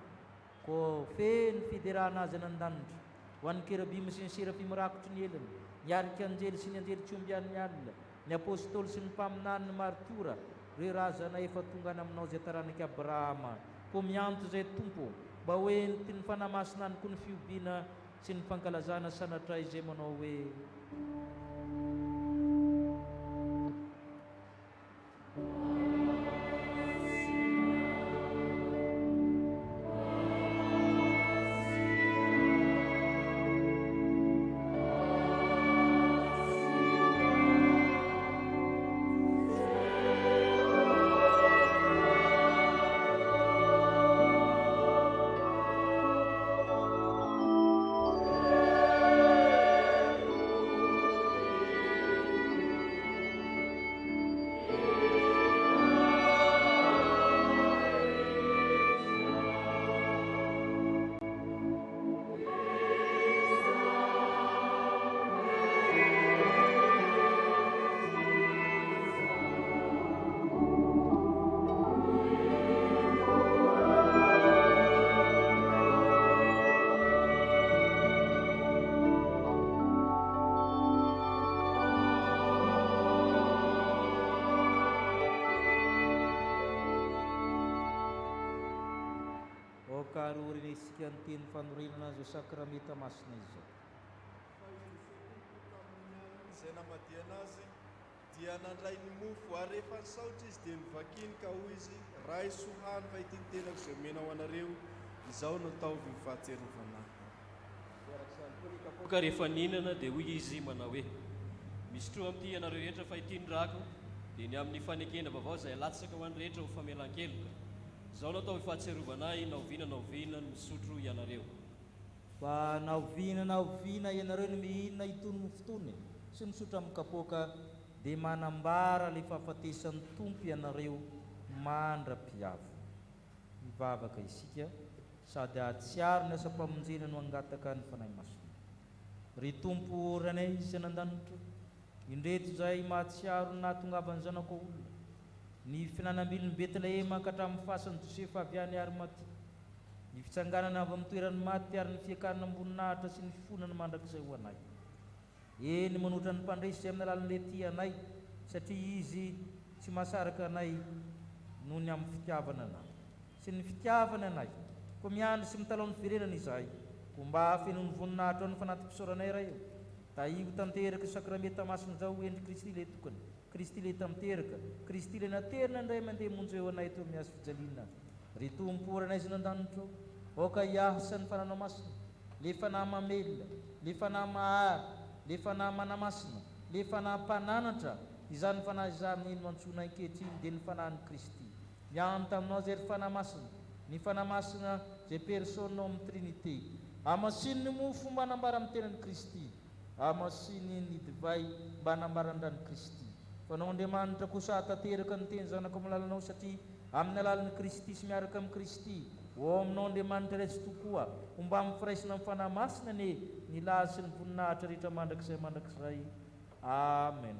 ko feno fiderahana azy an-danitra ho an'ny kerubim sy ny serafim rakotry ny elany, ny arikanjely sy ny anjely tsyombian'ny alina, ny apôstôly sy ny mpaminany ny martora, reo razana efa tonga any aminao izay taranaka Abrahama. Ko mianto izay tompo mba hoenty ny fanamasina any ko ny fiobiana sy ny fankalazana sanatray izay manao hoe karory isika ny teny fanorenana azo sakramenta masina izao. Izay namadiana azy dia nandray ny mofo, ary rehefa nisaotra izy dia nivakiny ka hoy izy, ray sohany fa ity ny tenako izay omenao anareo, izao no ataovy ny fahatserovana. Ka rehefa ninana dia hoy izy manao hoe, misy tro amin'ity ianareo rehetra fa ity ny rako dia ny amin'ny fanekena vaovao izay latsaka ho an'ny rehetra ho famelan-keloka. Izao no ataovy fahatserovanahy, naoviana ny misotro ianareo. Fa naoviana ianareo ny mihinana itony mofotony sy misotro amin'ny kapoaka, dia manambara le fahafatesan'ny tompo ianareo mandra-piavo. Mivavaka isika sady atsiaro ny asa-pamonjena no angataka ny fanahy masina. Ry tompo ranay izay nan-danitra, indreto izay mahatsiaro ny nahatongavany zanako olona, ny finanambiliny Betlehema ka hatramin'ny fasan'ny Josefa avy any Arimatia, ny fitsanganana avy amin'ny toerany maty ary ny fiakarana amboninahitra sy ny fifonany mandrakizay ho anay. Eny manotra ny mpandresy izay amin'ny alalan'ilay ty anay, satria izy tsy mahasaraka anay noho ny amin'ny fitiavana anay sy ny fitiavana anay, ko miandry sy mitalao ny firenana izahay, ko mba hafenony voninahitra ao ny fanaty-pisaoranay raha eo. Da io tanteraka sakramenta masina zao endry Kristy le tokony, Kristy le tamteraka, Kristy le naterina indray mandeha monjo eo anay teo amin'ny hazo fijaliana. Ry tompo ranay izay nan-danitra ao, oka hiasa ny fananao masina, le fanahy mamelona, le fanahy mahary, le fanahy manamasina, le fanahy mpananatra, izany fanahy izany ino antsona ankehitriny dia ny fanahyn'i Kristy. Mianto aminao zay ry fanahy masina, ny fanahy masina zay personne ao amin'ny Trinité. Amasiny ny mofo mba hanambara amin'ny tenan'i Kristy, amasiny ny divay mba hanambaran-drany Kristy. Fanao Andriamanitra kosa tanteraka ny teny zanako amin'ny lalanao, satria amin'ny alalan'ny Kristy sy miaraka amin'ny Kristy o aminao Andriamanitra resy tokoa, ho mba mifiraisina amin'ny fanahy masina ny lahy sy ny voninahitra rehetra mandrakizay. Amen.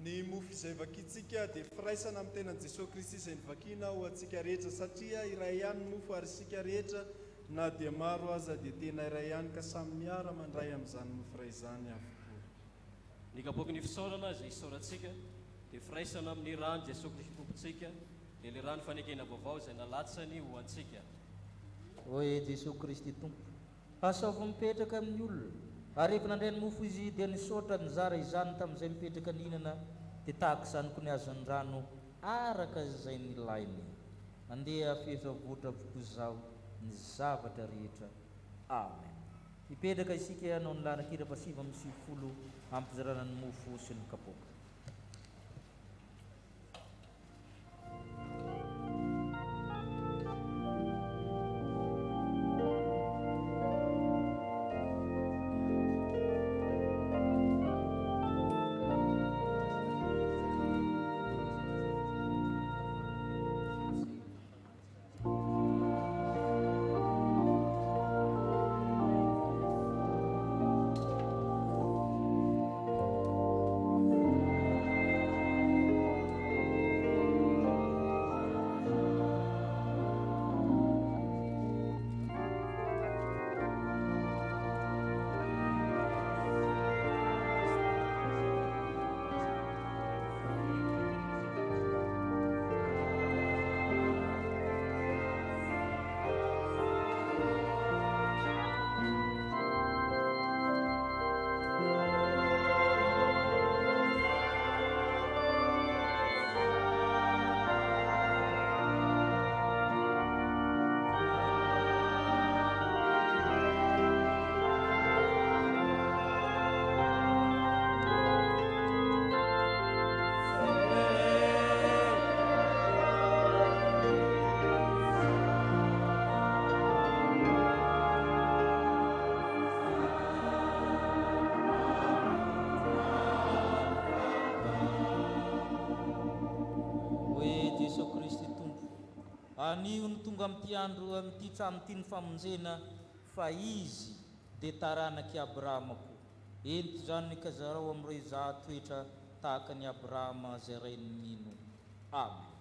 Ny mofo izay vakitsika dia firaisana amin'ny tenan Jesosy Kristy izay nivakina ho antsika rehetra, satria iray ihany ny mofo ary isika rehetra na dia maro aza dia tena iray ihany ka samy miara mandray amin'izany mofo iray izany avokoa. Ny kapoaky ny fisaorana izay isaorantsika dia firaisana amin'ny rano Jesosy Kristy tompontsika, dia le rano fanekena vaovao izay nalatsany ho antsika. Oe Jesosy Kristy tompo, asaova mipetraka amin'ny olona ary rehefa nandray ny mofo izy dia nisaotra nizara izany tamin'izay mipetraka ninana dia tahaka izany koa ny azony rano araka izay nilainy. Andeha fihezavotra avokoa izao ny zavatra rehetra. Amen. Hipetraka isika hanao ny lanan-kira pasivy amin'ny sivifolo ampizarana ny mofo sy ny kapoaka. Anio ny tonga amin'ity andro amin'ity trano ity ny famonjena fa izy dia taranaky Abrahama koa. Ento izany ny kazarao amin'ireo zahatoetra tahaka ny Abrahama izay ray ny mino. Amen.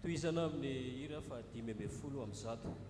toizana amin'ny hira fa 5:10.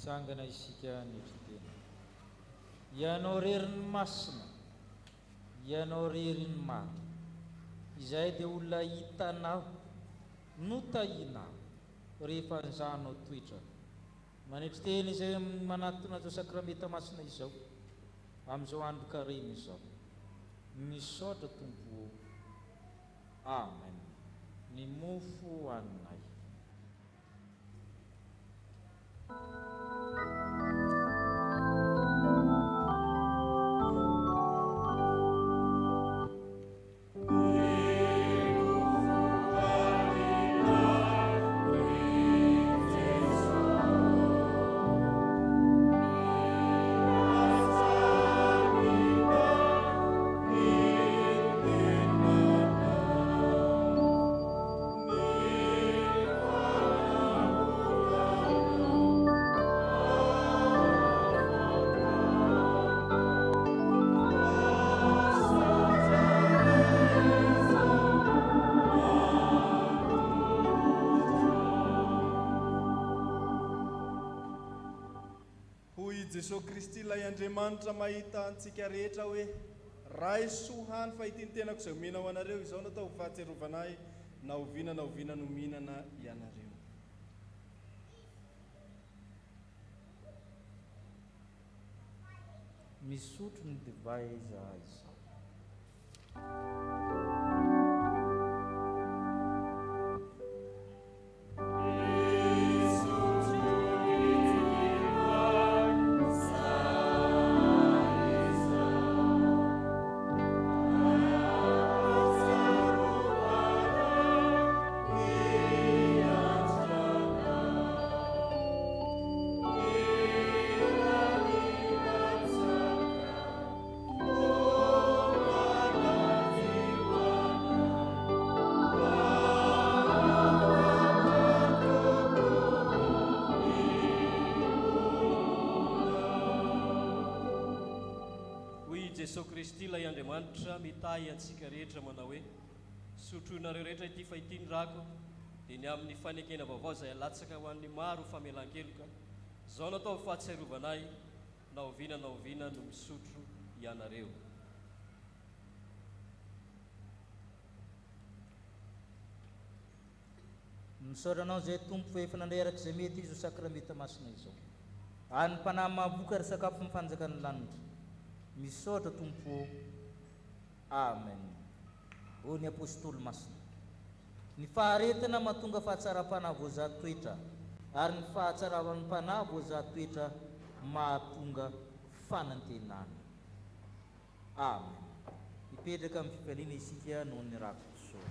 Sangana isika nititena. Ianao rerin'ny masina, ianao rerin'ny maro, izay dia olona hitanao no tahinao rehefa anjanao toetra. Manetry teny izay manatona zao sakramenta masina izao, amin'izao andro karena izao. Misaotra Tompo, amen. Ny mofo anay. Jesosy Kristy ilay Andriamanitra mahita antsika rehetra hoe ray sohany fahitiny tenako izay omena ho anareo, izao natao fahatserovanahy na oviana no mihinana ianareo. Misotro ny divay izahay. Jesosy Kristy ilay Andriamanitra mitahy antsika rehetra manao hoe sotroinareo rehetra ity fahitiny rako dia ny amin'ny fanekena vaovao izay alatsaka ho an'ny maro famelan-keloka, izao natao fahatserovanahy na oviana no misotro ianareo. Misaotra anao izay Tompo fa efa nandray araka izay mety izy ho sakramenta masina izao. Any mpanahy mahavoka ary sakafo mifanjakany lanitra. Misaotra Tompo, amen. Hoy ny apôstôly masina. Ny faharetana mahatonga fahatsara-panahy voazaha toetra, ary ny fahatsaravan'ny mpanahy voazaha toetra mahatonga fanantenana. Amen. Mipetraka amin'ny fifaliana isika noho ny rakosoa.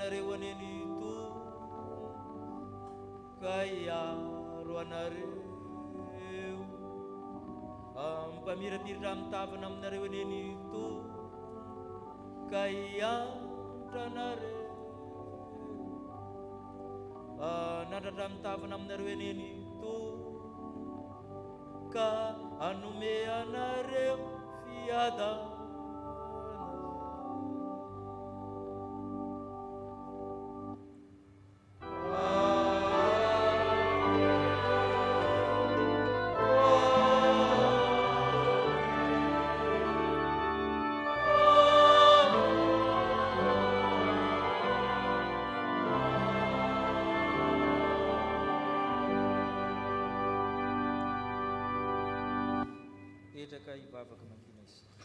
anareo aneny to ka iaro anareo mpamiramira mitavana aminareo aneny to ka iantra anareo nandratra mitavana aminareo aneny to ka anome anareo fiadana. Petraka ivavaka mankina isika.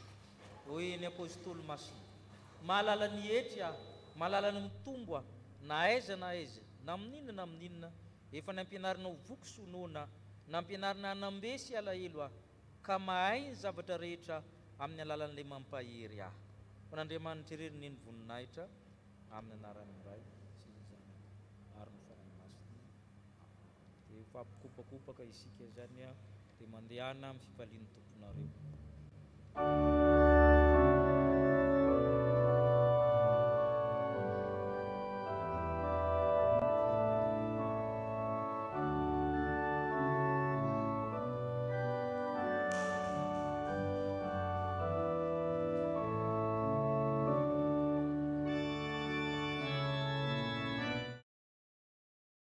Hoy ny apôstôly masina, mahalala ny hetry aho, mahalala ny mitombo aho, na aiza na aiza, na amin'inona, efa nampianarinao voky sonoana, nampianarina anambesy alahelo aho, ka mahay ny zavatra rehetra amin'ny alalan'ilay mampahery aho. Ho n'Andriamanitra irery ny voninahitra amin'ny anarany iray sy ny zanany ary ny faranymasina. Dia fampikopakopaka isika zany a, dia mandehana amin'ny fifalian'ny tomponareo.